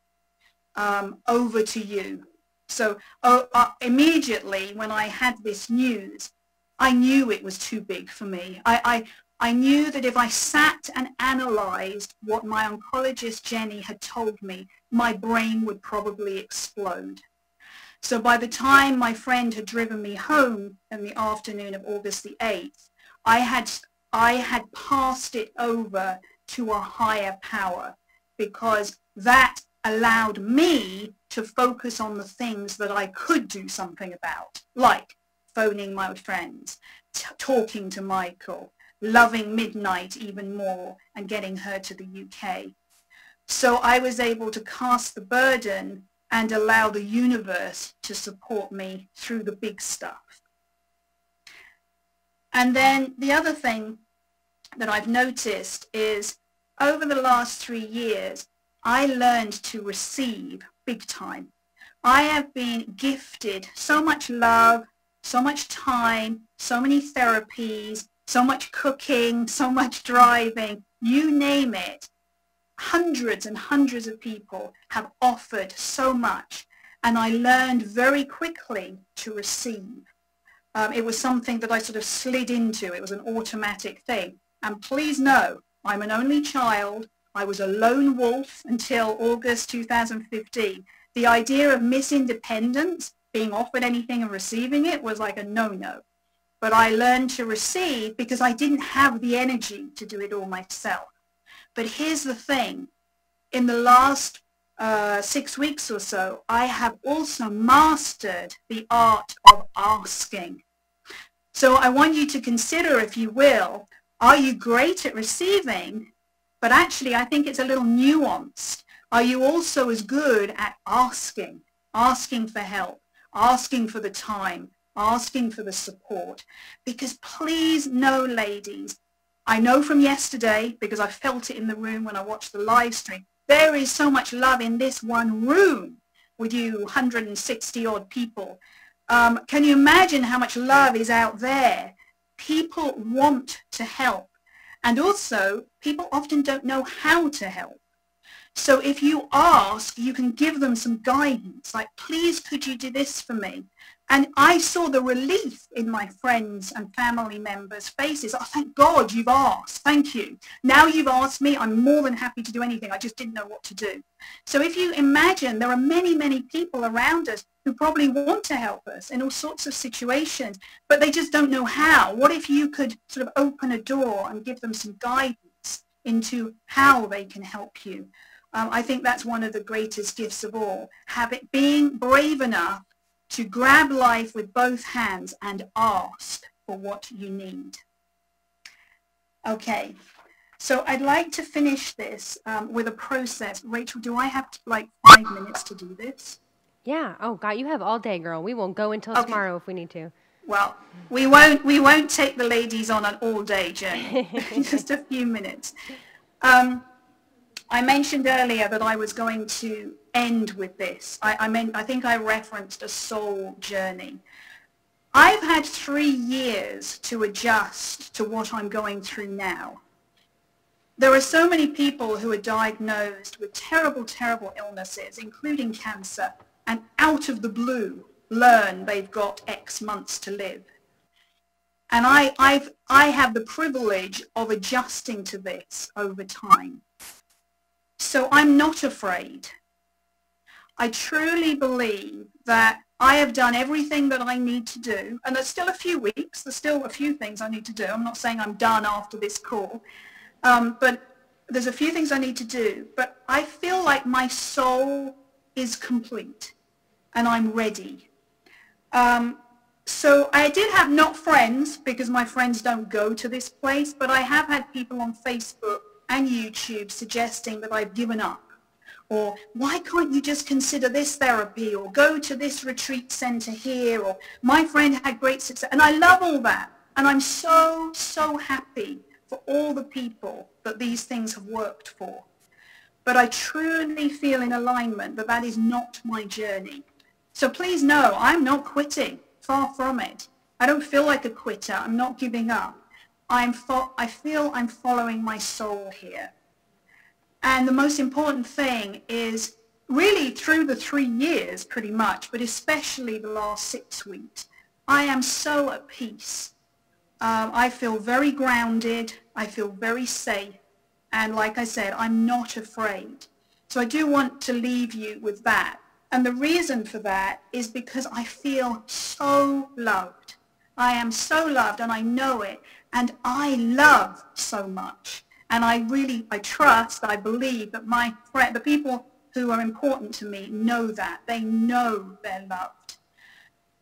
Over to you. So immediately when I had this news, I knew it was too big for me. I knew that if I sat and analyzed what my oncologist Jenny had told me, my brain would probably explode. So by the time my friend had driven me home in the afternoon of August the 8th, I had passed it over to a higher power, because that allowed me to focus on the things that I could do something about, like phoning my friends, talking to Michael, loving Midnight even more, and getting her to the UK. So I was able to cast the burden and allow the universe to support me through the big stuff. And then the other thing that I've noticed is over the last 3 years, I learned to receive big time. I have been gifted so much love, so much time, so many therapies, so much cooking, so much driving, you name it. Hundreds and hundreds of people have offered so much, and I learned very quickly to receive. It was something that I sort of slid into. It was an automatic thing. And please know, I'm an only child. I was a lone wolf until August 2015. The idea of Miss Independence, being offered anything and receiving it, was like a no-no. But I learned to receive because I didn't have the energy to do it all myself. But here's the thing. In the last 6 weeks or so, I have also mastered the art of asking. So I want you to consider, if you will, are you great at receiving? But actually, I think it's a little nuanced. Are you also as good at asking for help, asking for the time, asking for the support? Because please know, ladies, I know from yesterday, because I felt it in the room when I watched the live stream, there is so much love in this one room with you 160 odd people. Can you imagine how much love is out there? People want to help. And also, people often don't know how to help. So if you ask, you can give them some guidance, like, please, could you do this for me? And I saw the relief in my friends and family members' faces. Oh, thank God you've asked. Thank you. Now you've asked me, I'm more than happy to do anything. I just didn't know what to do. So if you imagine, there are many, many people around us who probably want to help us in all sorts of situations, but they just don't know how. What if you could sort of open a door and give them some guidance into how they can help you? I think that's one of the greatest gifts of all. Being brave enough to grab life with both hands and ask for what you need. Okay, so I'd like to finish this with a process. Rachel, do I have like 5 minutes to do this? Yeah. Oh, God, you have all day, girl. We won't go until tomorrow if we need to. Well, we won't take the ladies on an all-day journey. Just a few minutes. I mentioned earlier that I was going to end with this. I think I referenced a soul journey. I've had 3 years to adjust to what I'm going through now. There are so many people who are diagnosed with terrible, terrible illnesses, including cancer, and out of the blue learn they've got X months to live. And I have the privilege of adjusting to this over time. So I'm not afraid. I truly believe that I have done everything that I need to do, and there's still a few weeks, there's still a few things I need to do. I'm not saying I'm done after this call, but there's a few things I need to do. But I feel like my soul is complete, and I'm ready. So I did have not friends, because my friends don't go to this place, but I have had people on Facebook and YouTube suggesting that I've given up. Or why can't you just consider this therapy, or go to this retreat center here, or my friend had great success. And I love all that. And I'm so, so happy for all the people that these things have worked for. But I truly feel in alignment that that is not my journey. So please know, I'm not quitting. Far from it. I don't feel like a quitter. I'm not giving up. I feel I'm following my soul here. And the most important thing is really through the 3 years pretty much, but especially the last 6 weeks, I am so at peace. I feel very grounded. I feel very safe. And like I said, I'm not afraid. So I do want to leave you with that. And the reason for that is because I feel so loved. I am so loved, and I know it. And I love so much. And I trust, I believe that the people who are important to me know that. They know they're loved.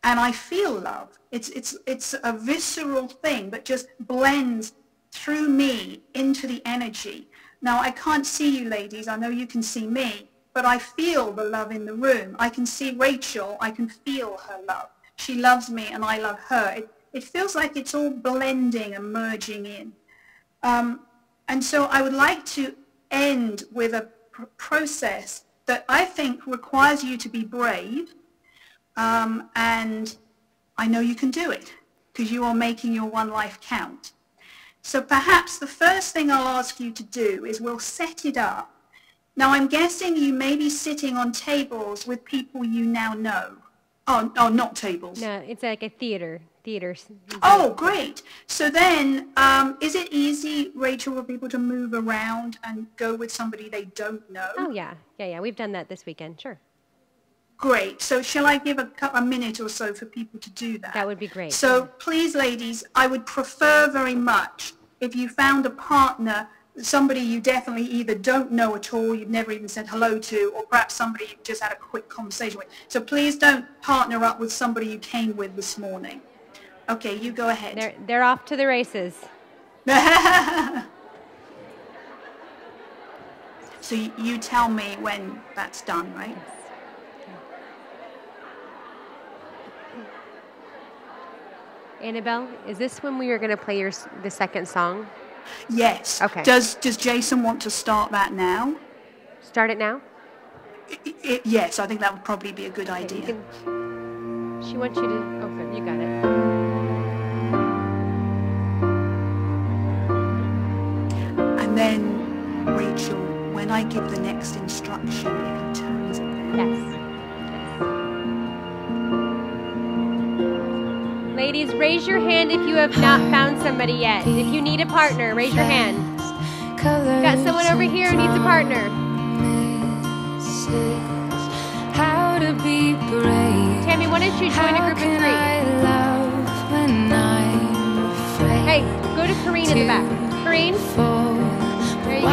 And I feel love. It's a visceral thing that just blends through me into the energy. Now, I can't see you ladies. I know you can see me. But I feel the love in the room. I can see Rachel. I can feel her love. She loves me and I love her. It feels like it's all blending and merging in. And so I would like to end with a process that I think requires you to be brave. And I know you can do it because you are making your one life count. So perhaps the first thing I'll ask you to do is we'll set it up. Now, I'm guessing you may be sitting on tables with people you now know. Oh, not tables. No, it's like a theater. Theaters. Oh, great. So then, is it easy, Rachel, for people to move around and go with somebody they don't know? Oh, yeah. Yeah. We've done that this weekend. Sure. Great. So shall I give a minute or so for people to do that? That would be great. So please, ladies, I would prefer very much if you found a partner, somebody you definitely either don't know at all, you've never even said hello to, or perhaps somebody you've just had a quick conversation with. So please don't partner up with somebody you came with this morning. Okay, you go ahead. They're off to the races. So you tell me when that's done, right? Annabelle, is this when we are going to play the second song? Yes. Okay. Does Jason want to start that now? Start it now? Yes, I think that would probably be a good idea. She wants you to open. You got it. And then, Rachel, when I give the next instruction, if he turns it. Yes. Ladies, raise your hand if you have not found somebody yet. If you need a partner, raise your hand. Got someone over here who needs a partner. Tammy, why don't you join a group of 3? Hey, go to Corrine in the back. Corrine? There you go.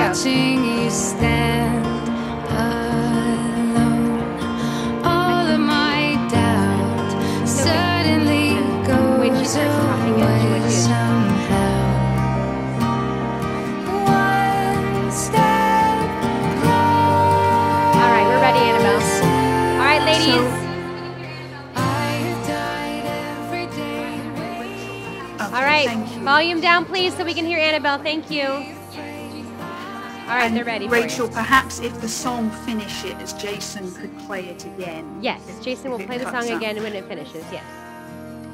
When she starts talking, all right, we're ready, Annabelle. All right, ladies. All right, volume down, please, so we can hear Annabelle. Thank you. All right, they're ready. Rachel, perhaps if the song finishes, Jason could play it again. Yes, Jason will play the song again when it finishes, yes.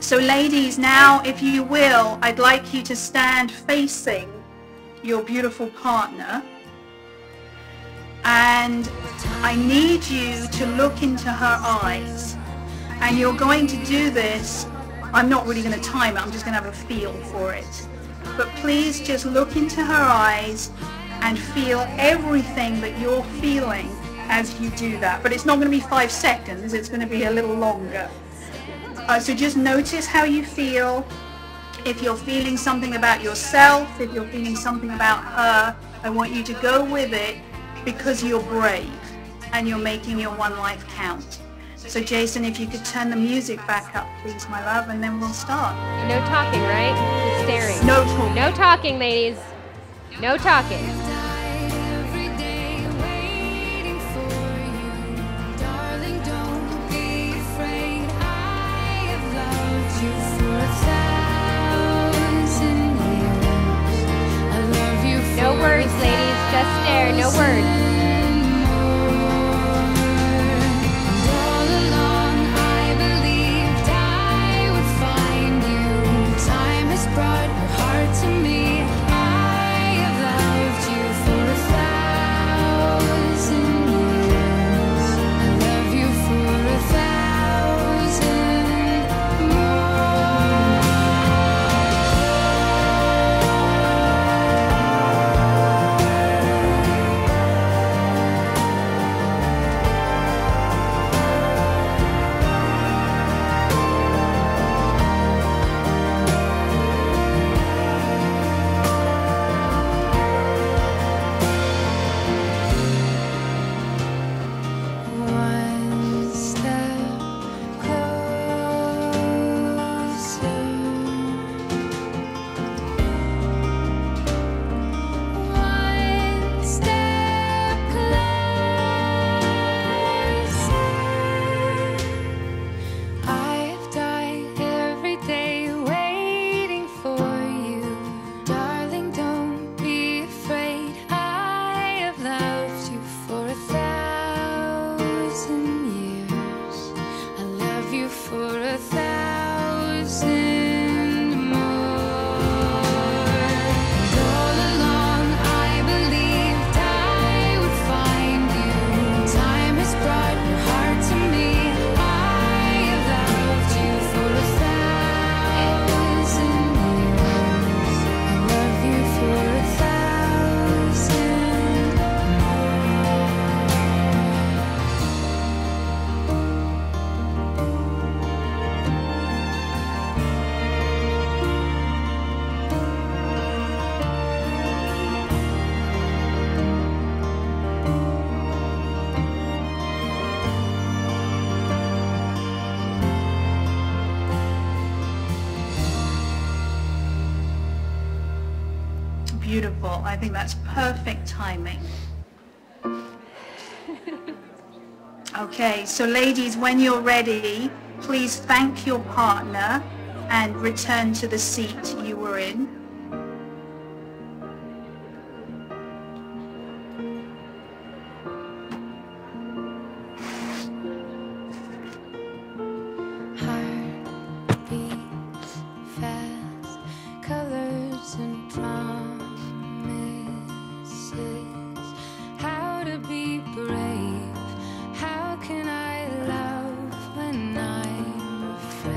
So ladies, now, if you will, I'd like you to stand facing your beautiful partner. And I need you to look into her eyes. And you're going to do this. I'm not really going to time it. I'm just going to have a feel for it. But please just look into her eyes and feel everything that you're feeling as you do that. But it's not going to be 5 seconds. It's going to be a little longer. So just notice how you feel. If you're feeling something about yourself, if you're feeling something about her, I want you to go with it because you're brave and you're making your one life count. So Jason, if you could turn the music back up, please, my love, and then we'll start. No talking, right? Just staring. No talking. No talking, ladies. No talking. No words, ladies. Just stare. No words. Beautiful. I think that's perfect timing. Okay, so ladies, when you're ready, please thank your partner and return to the seat you were in.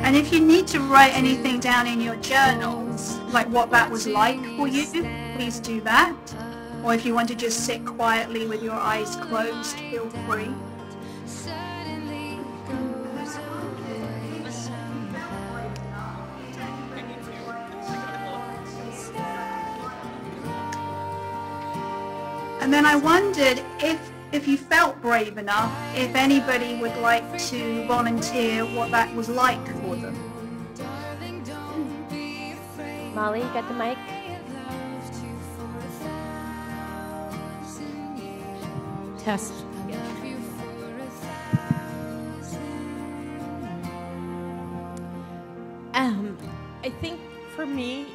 And if you need to write anything down in your journals, like what that was like for you, please do that. Or if you want to just sit quietly with your eyes closed, feel free. And then I wondered if you felt brave enough, if anybody would like to volunteer what that was like for them. Molly, you got the mic? Test. I think for me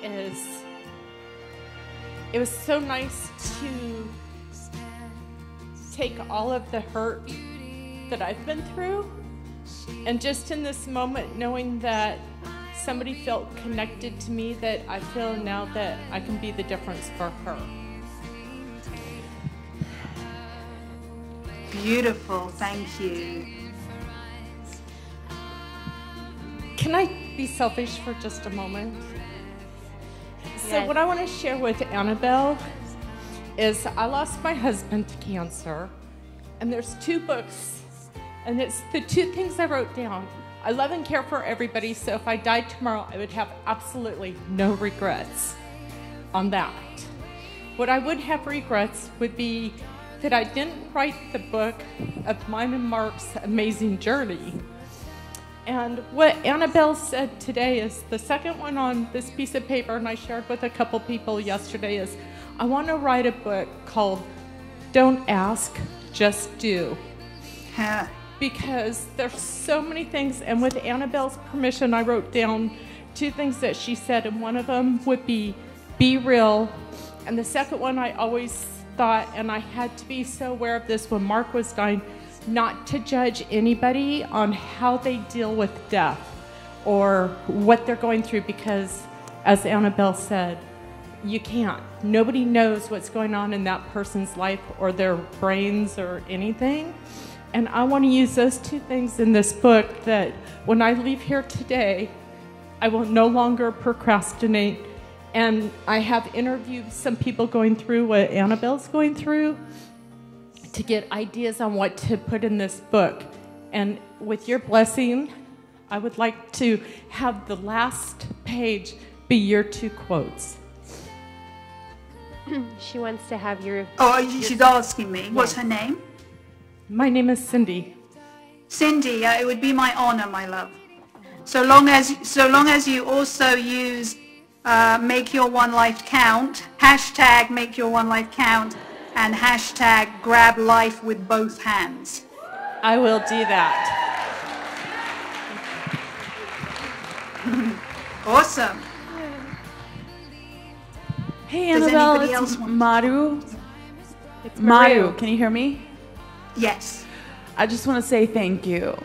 it was so nice to take all of the hurt that I've been through, and just in this moment knowing that somebody felt connected to me, that I feel now that I can be the difference for her. Beautiful, thank you. Can I be selfish for just a moment? So Yes. what I want to share with Annabel is I lost my husband to cancer, and there's 2 books, and it's the 2 things I wrote down. I love and care for everybody, so if I died tomorrow, I would have absolutely no regrets on that. What I would have regrets would be that I didn't write the book of mine and Mark's amazing journey. And what Annabel said today is the second one on this piece of paper, and I shared with a couple people yesterday, is I want to write a book called Don't Ask, Just Do. Because there's so many things, and with Annabelle's permission, I wrote down 2 things that she said, and one of them would be real, and the second one I always thought, and I had to be so aware of this when Mark was dying, not to judge anybody on how they deal with death or what they're going through, because as Annabelle said, you can't. Nobody knows what's going on in that person's life or their brains or anything. And I want to use those 2 things in this book that when I leave here today, I will no longer procrastinate. And I have interviewed some people going through what Annabelle's going through to get ideas on what to put in this book. And with your blessing, I would like to have the last page be your 2 quotes. She wants to have your... Oh, she's asking me. What's her name? My name is Cindy. Cindy, it would be my honor, my love. So long as you also use make your one life count, hashtag make your one life count, and hashtag grab life with both hands. I will do that. Awesome. Hey, Does Annabelle, anybody it's else want- Maru. It's Maru, can you hear me? Yes. I just want to say thank you.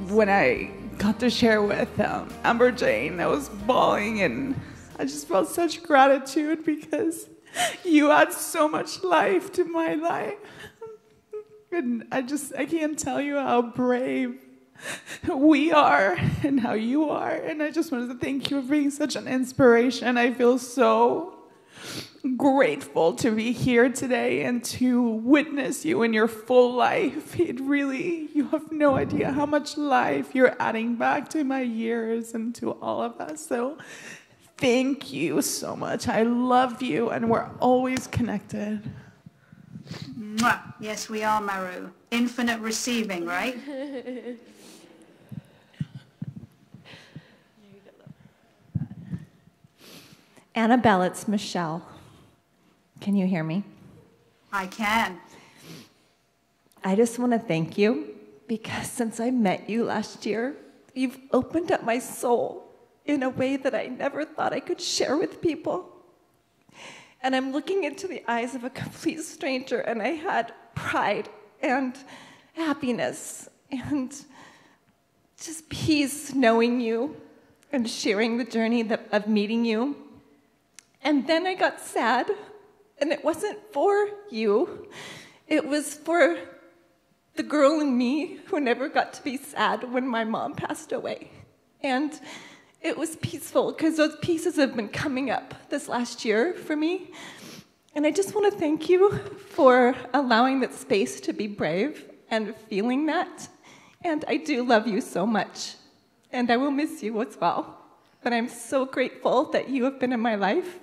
When I got to share with Amber Jane, I was bawling, and I just felt such gratitude because you add so much life to my life. And I can't tell you how brave we are and how you are. And I just wanted to thank you for being such an inspiration. I feel so grateful to be here today and to witness you in your full life. You have no idea how much life you're adding back to my years and to all of us. So thank you so much. I love you, and we're always connected. Mwah. Yes, we are, Maru. Infinite receiving, right? Annabelle, it's Michelle. Can you hear me? I can. I just want to thank you because since I met you last year, you've opened up my soul in a way that I never thought I could share with people. And I'm looking into the eyes of a complete stranger, and I had pride and happiness and just peace knowing you and sharing the journey of meeting you. And then I got sad, and it wasn't for you. It was for the girl in me who never got to be sad when my mom passed away. And it was peaceful because those pieces have been coming up this last year for me. And I just want to thank you for allowing that space to be brave and feeling that. And I do love you so much. And I will miss you as well. But I'm so grateful that you have been in my life.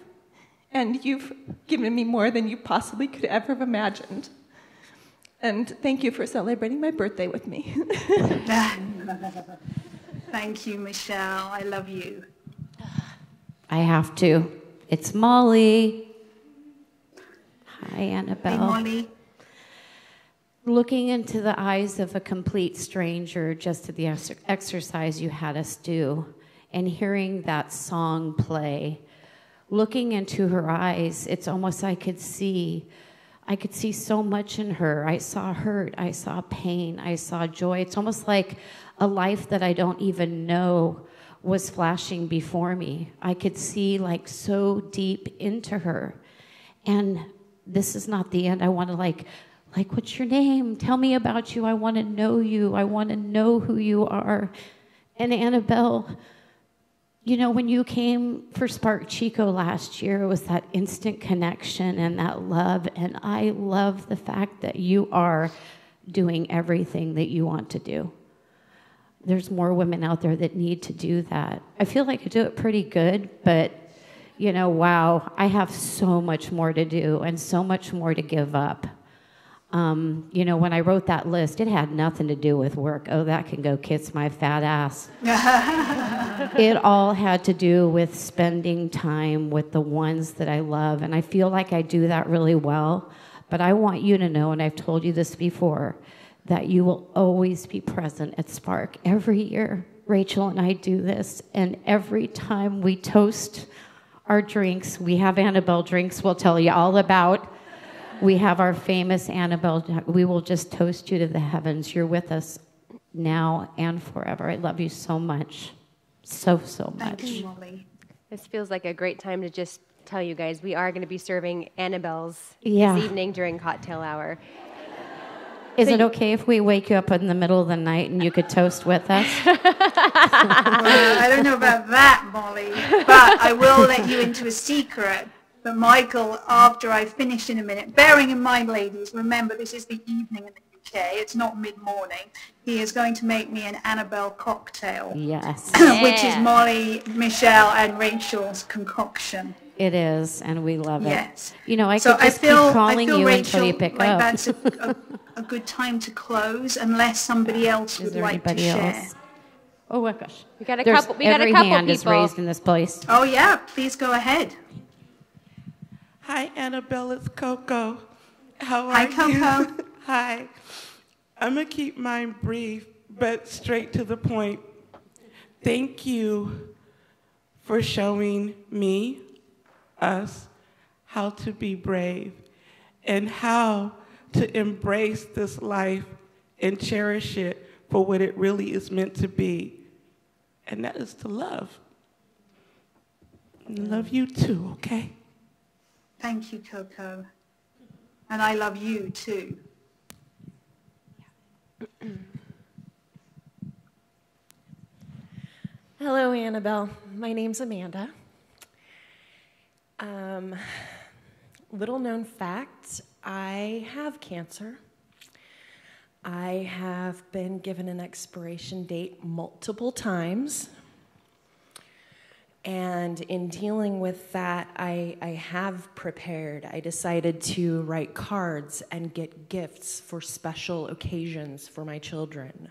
And you've given me more than you possibly could ever have imagined. And thank you for celebrating my birthday with me. Thank you, Michelle. I love you. I have to. It's Molly. Hi, Annabelle. Hey, Molly. Looking into the eyes of a complete stranger, just to the exercise you had us do, and hearing that song play, looking into her eyes, it's almost I could see so much in her. I saw hurt, I saw pain, I saw joy. It's almost like a life that I don't even know was flashing before me. I could see like so deep into her. And this is not the end. I want to like, what's your name? Tell me about you. I want to know you. I want to know who you are. And Annabelle, you know, when you came for Spark Chico last year, it was that instant connection and that love. And I love the fact that you are doing everything that you want to do. There's more women out there that need to do that. I feel like I do it pretty good, but you know, wow, I have so much more to do and so much more to give up. You know, when I wrote that list, it had nothing to do with work. Oh, that can go kiss my fat ass. It all had to do with spending time with the ones that I love, and I feel like I do that really well. But I want you to know, and I've told you this before, that you will always be present at Spark. Every year, Rachel and I do this, and every time we toast our drinks, we have Annabel drinks we'll tell you all about. We have our famous Annabel. We will just toast you to the heavens. You're with us now and forever. I love you so much. So much. Thank you, Molly. This feels like a great time to just tell you guys we are going to be serving Annabelle's Yeah. this evening during cocktail hour. Is it okay if we wake you up in the middle of the night and you could toast with us? Well, I don't know about that, Molly, but I will let you into a secret. But Michael, after I finish in a minute, bearing in mind, ladies, remember this is the evening in the UK, it's not mid-morning, he is going to make me an Annabelle cocktail. Yes. Which is Molly, Michelle, and Rachel's concoction. It is, and we love it. Yes. You know, I So could just keep calling you Rachel, until you pick like up. that's a good time to close, unless somebody else Is would there like to anybody share. else? Oh my gosh. We got a There's couple. We got a every couple hand people. is raised in this place. Oh yeah, please go ahead. Hi, Annabelle, it's Coco. How are Hi, you? Coco. Hi. I'm going to keep mine brief, but straight to the point. Thank you for showing me, us, how to be brave and how to embrace this life and cherish it for what it really is meant to be. And that is to love. And love you too, okay? Thank you, Coco. And I love you too. Hello, Annabelle. My name's Amanda. Little known fact, I have cancer. I have been given an expiration date multiple times. And in dealing with that, I have prepared. I decided to write cards and get gifts for special occasions for my children.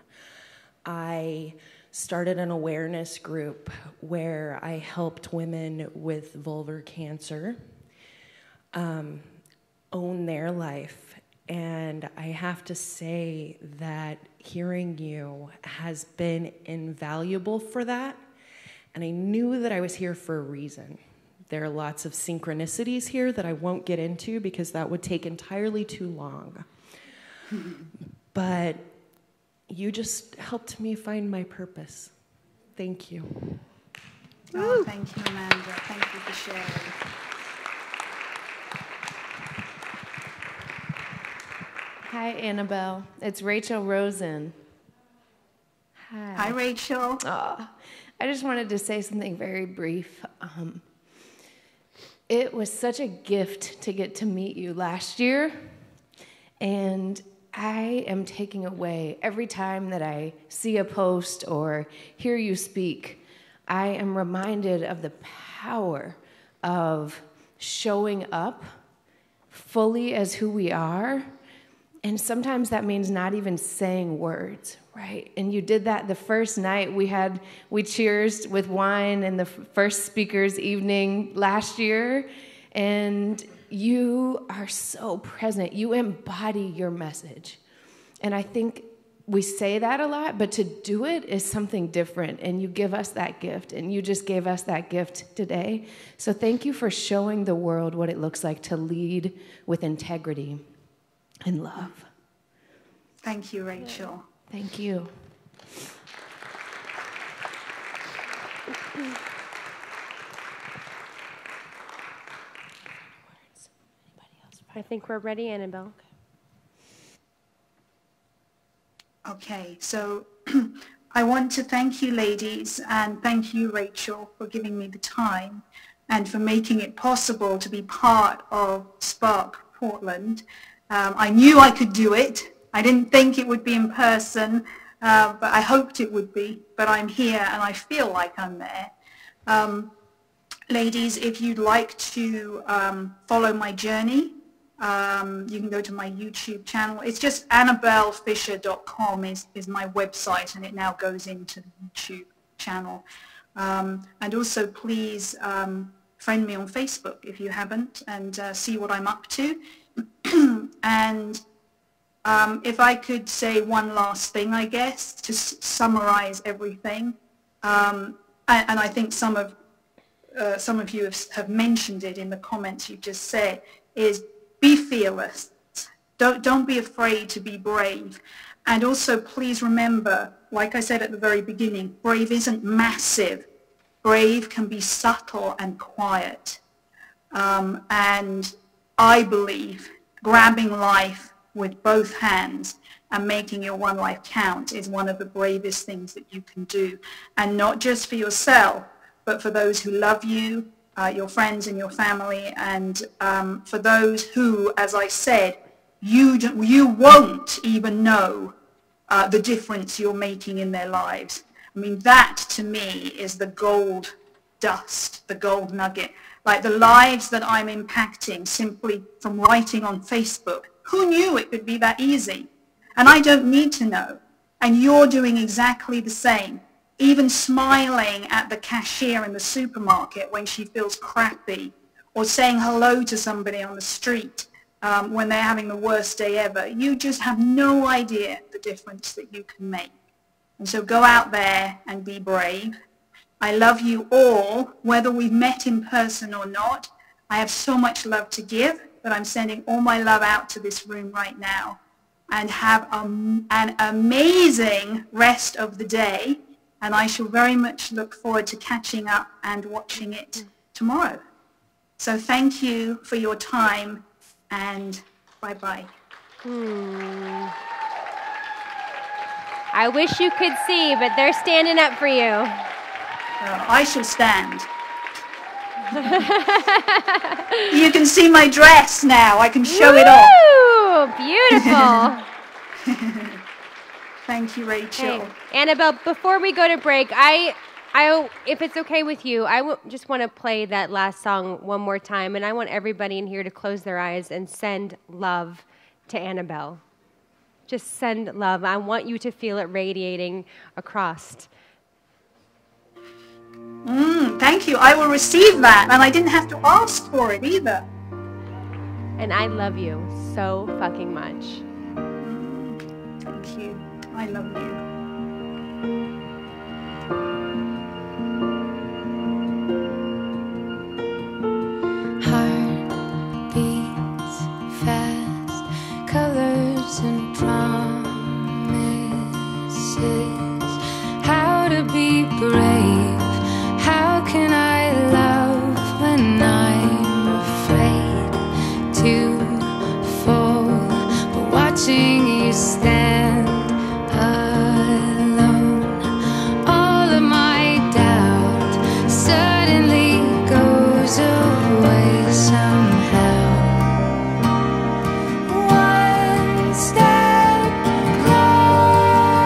I started an awareness group where I helped women with vulvar cancer own their life. And I have to say that hearing you has been invaluable for that. And I knew that I was here for a reason. There are lots of synchronicities here that I won't get into because that would take entirely too long. But you just helped me find my purpose. Thank you. Oh, thank you, Amanda. Thank you for sharing. Hi, Annabelle. It's Rachel Rosen. Hi, Rachel. I just wanted to say something very brief. It was such a gift to get to meet you last year, and I am taking away every time that I see a post or hear you speak, I am reminded of the power of showing up fully as who we are. And sometimes that means not even saying words, right? And you did that the first night we cheersed with wine in the first speaker's evening last year. And you are so present. You embody your message. And I think we say that a lot, but to do it is something different. And you give us that gift. And you just gave us that gift today. So thank you for showing the world what it looks like to lead with integrity and love. Thank you, Rachel. Thank you. I think we're ready, Annabelle. Okay, so I want to thank you, ladies, and thank you, Rachel, for giving me the time and for making it possible to be part of Spark Portland. I knew I could do it. I didn't think it would be in person, but I hoped it would be. But I'm here and I feel like I'm there. ladies, if you'd like to follow my journey, you can go to my YouTube channel. It's just annabelfisher.com is my website, and it now goes into the YouTube channel. And also, please friend me on Facebook if you haven't, and see what I'm up to. And if I could say one last thing, I guess, to summarize everything, and I think some of you have mentioned it in the comments you just said, is be fearless. Don't be afraid to be brave. And also, please remember, like I said at the very beginning, brave isn't massive. Brave can be subtle and quiet. And I believe grabbing life with both hands and making your one life count is one of the bravest things that you can do. And not just for yourself, but for those who love you, your friends and your family, and for those who, as I said, you won't even know the difference you're making in their lives. I mean, that to me is the gold dust, the gold nugget. Like the lives that I'm impacting simply from writing on Facebook. Who knew it could be that easy? And I don't need to know. And you're doing exactly the same. Even smiling at the cashier in the supermarket when she feels crappy, or saying hello to somebody on the street when they're having the worst day ever. You just have no idea the difference that you can make. And so go out there and be brave. I love you all, whether we've met in person or not. I have so much love to give, but I'm sending all my love out to this room right now. And have an amazing rest of the day. And I shall very much look forward to catching up and watching it tomorrow. So thank you for your time, and bye-bye. I wish you could see, but they're standing up for you. I shall stand. You can see my dress now. I can show it off. Beautiful. Thank you, Rachel. Hey, Annabel, before we go to break, if it's okay with you, I just want to play that last song one more time, and I want everybody in here to close their eyes and send love to Annabel. Just send love. I want you to feel it radiating across. Thank you. I will receive that, and I didn't have to ask for it either. And I love you so fucking much. Thank you. I love you. Heart beats fast, colors and promises. How to be brave? How can I love when I'm afraid to fall? But watching you stand alone, all of my doubt suddenly goes away somehow. One step closer.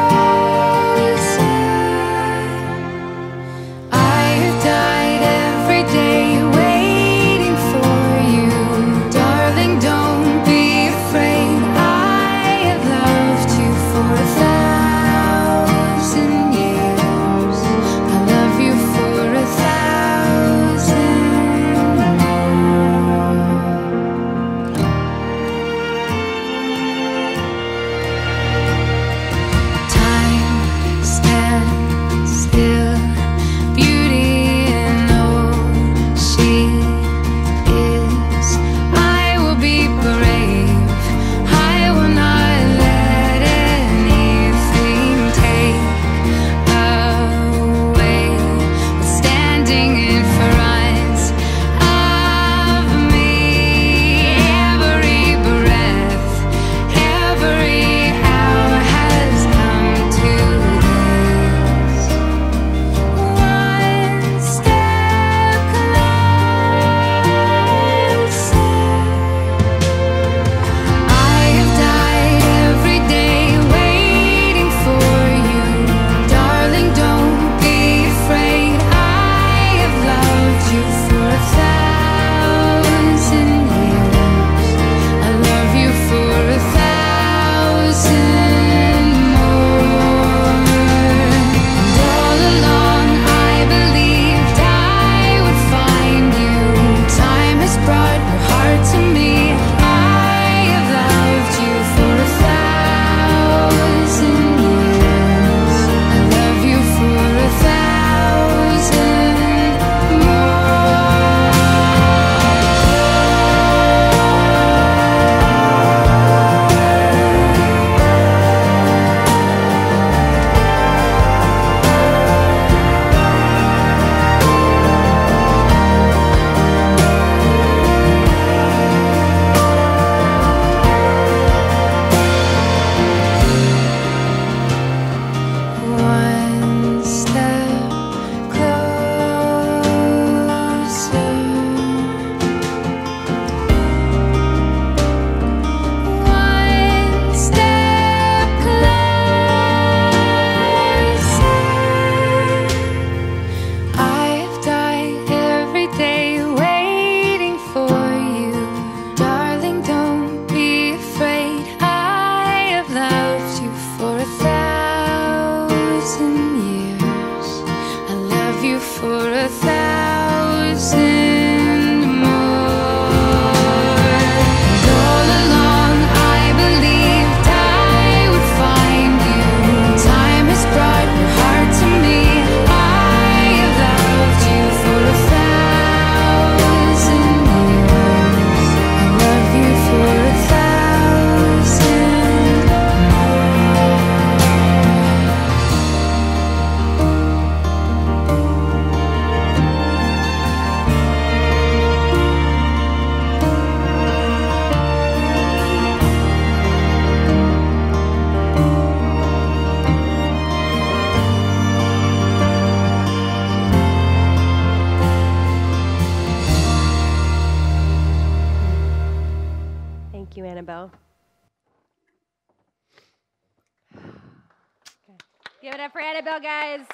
Give it up for Annabel, guys.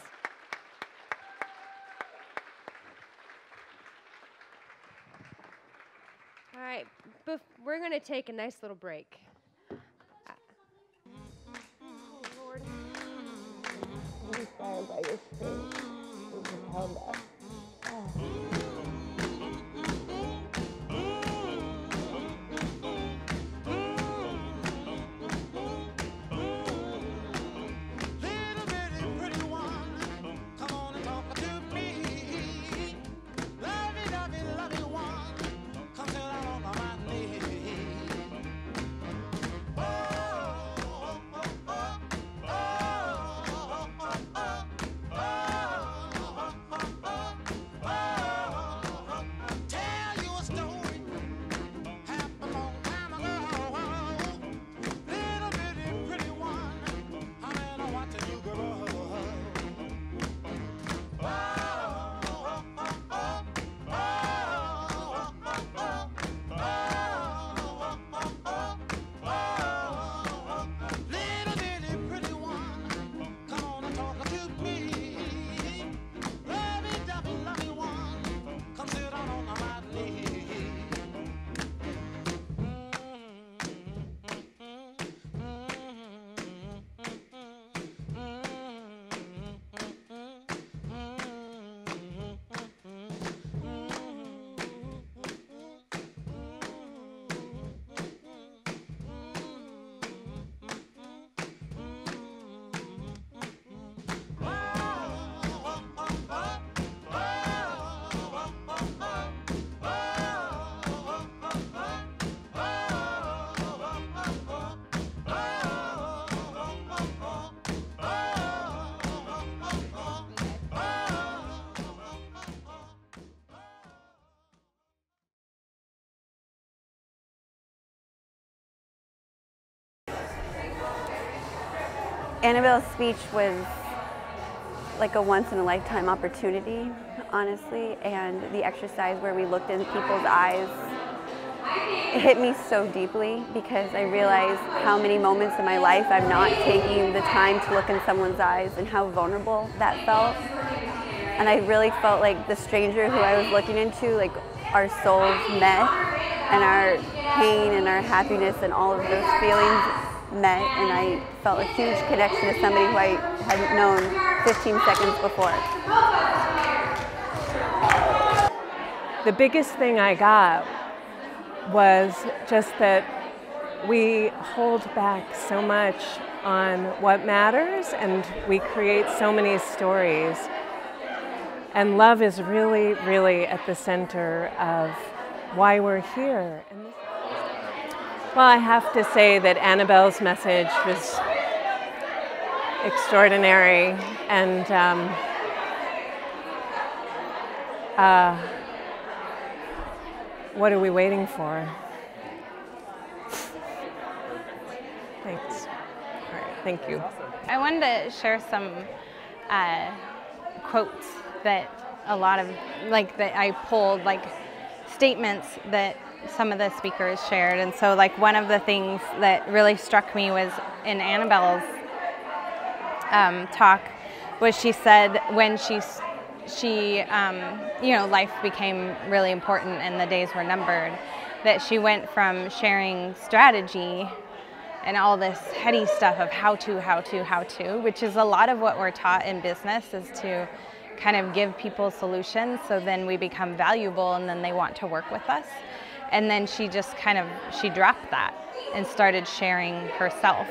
All right, we're going to take a nice little break. Oh, Lord. I'm inspired by your strength. You held up. Annabelle's speech was like a once-in-a-lifetime opportunity, honestly, and the exercise where we looked in people's eyes, it hit me so deeply because I realized how many moments in my life I'm not taking the time to look in someone's eyes and how vulnerable that felt. And I really felt like the stranger who I was looking into, like our souls met and our pain and our happiness and all of those feelings met, and I felt a huge connection to somebody who I hadn't known 15 seconds before. The biggest thing I got was just that we hold back so much on what matters, and we create so many stories. And love is really, really at the center of why we're here. Well, I have to say that Annabelle's message was extraordinary, and what are we waiting for? Thanks. All right, thank you. I wanted to share some quotes that a lot of, like, that I pulled, like statements that some of the speakers shared. And so, like, one of the things that really struck me was in Annabelle's talk was she said when she you know, life became really important and the days were numbered, that she went from sharing strategy and all this heady stuff of how to, which is a lot of what we're taught in business, is to kind of give people solutions so then we become valuable and then they want to work with us. And then she just kind of, she dropped that and started sharing herself.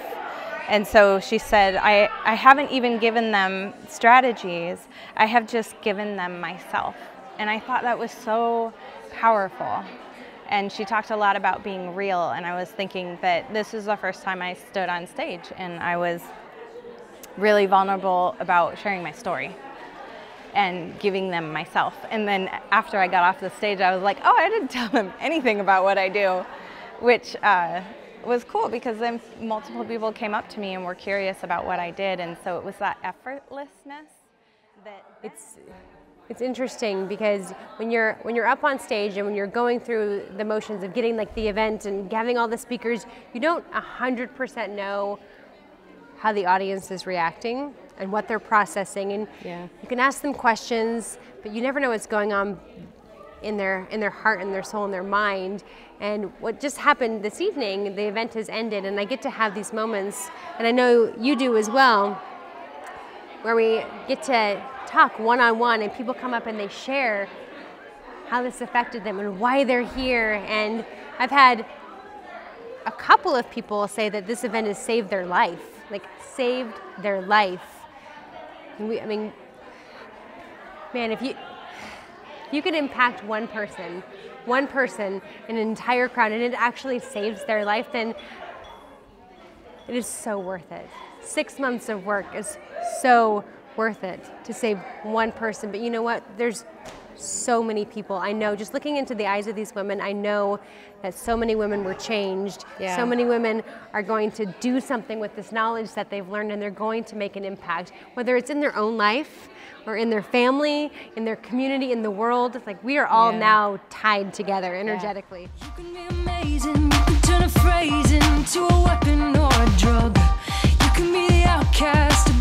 And so she said, I haven't even given them strategies, I have just given them myself. And I thought that was so powerful. And she talked a lot about being real, and I was thinking that this is the first time I stood on stage and I was really vulnerable about sharing my story and giving them myself. And then after I got off the stage, I was like, oh, I didn't tell them anything about what I do, which was cool because then multiple people came up to me and were curious about what I did. And so it was that effortlessness that... It's interesting because when you're up on stage and when you're going through the motions of getting like the event and having all the speakers, you don't 100% know how the audience is reacting. and what they're processing. And you can ask them questions, but you never know what's going on in their heart and their soul and their mind. And what just happened this evening, the event has ended, and I get to have these moments, and I know you do as well, where we get to talk one-on-one, and people come up and they share how this affected them and why they're here. And I've had a couple of people say that this event has saved their life, like saved their life. And I mean, man, if you could impact one person, in an entire crowd, and it actually saves their life, then it is so worth it. 6 months of work is so worth it to save one person. But you know what? There's so many people. I know, just looking into the eyes of these women, I know that so many women were changed. Yeah. So many women are going to do something with this knowledge that they've learned, and they're going to make an impact, whether it's in their own life or in their family, in their community, in the world. It's like we are all now tied together energetically. You can be amazing, you can turn a phrase into a weapon or a drug. You can be the outcast.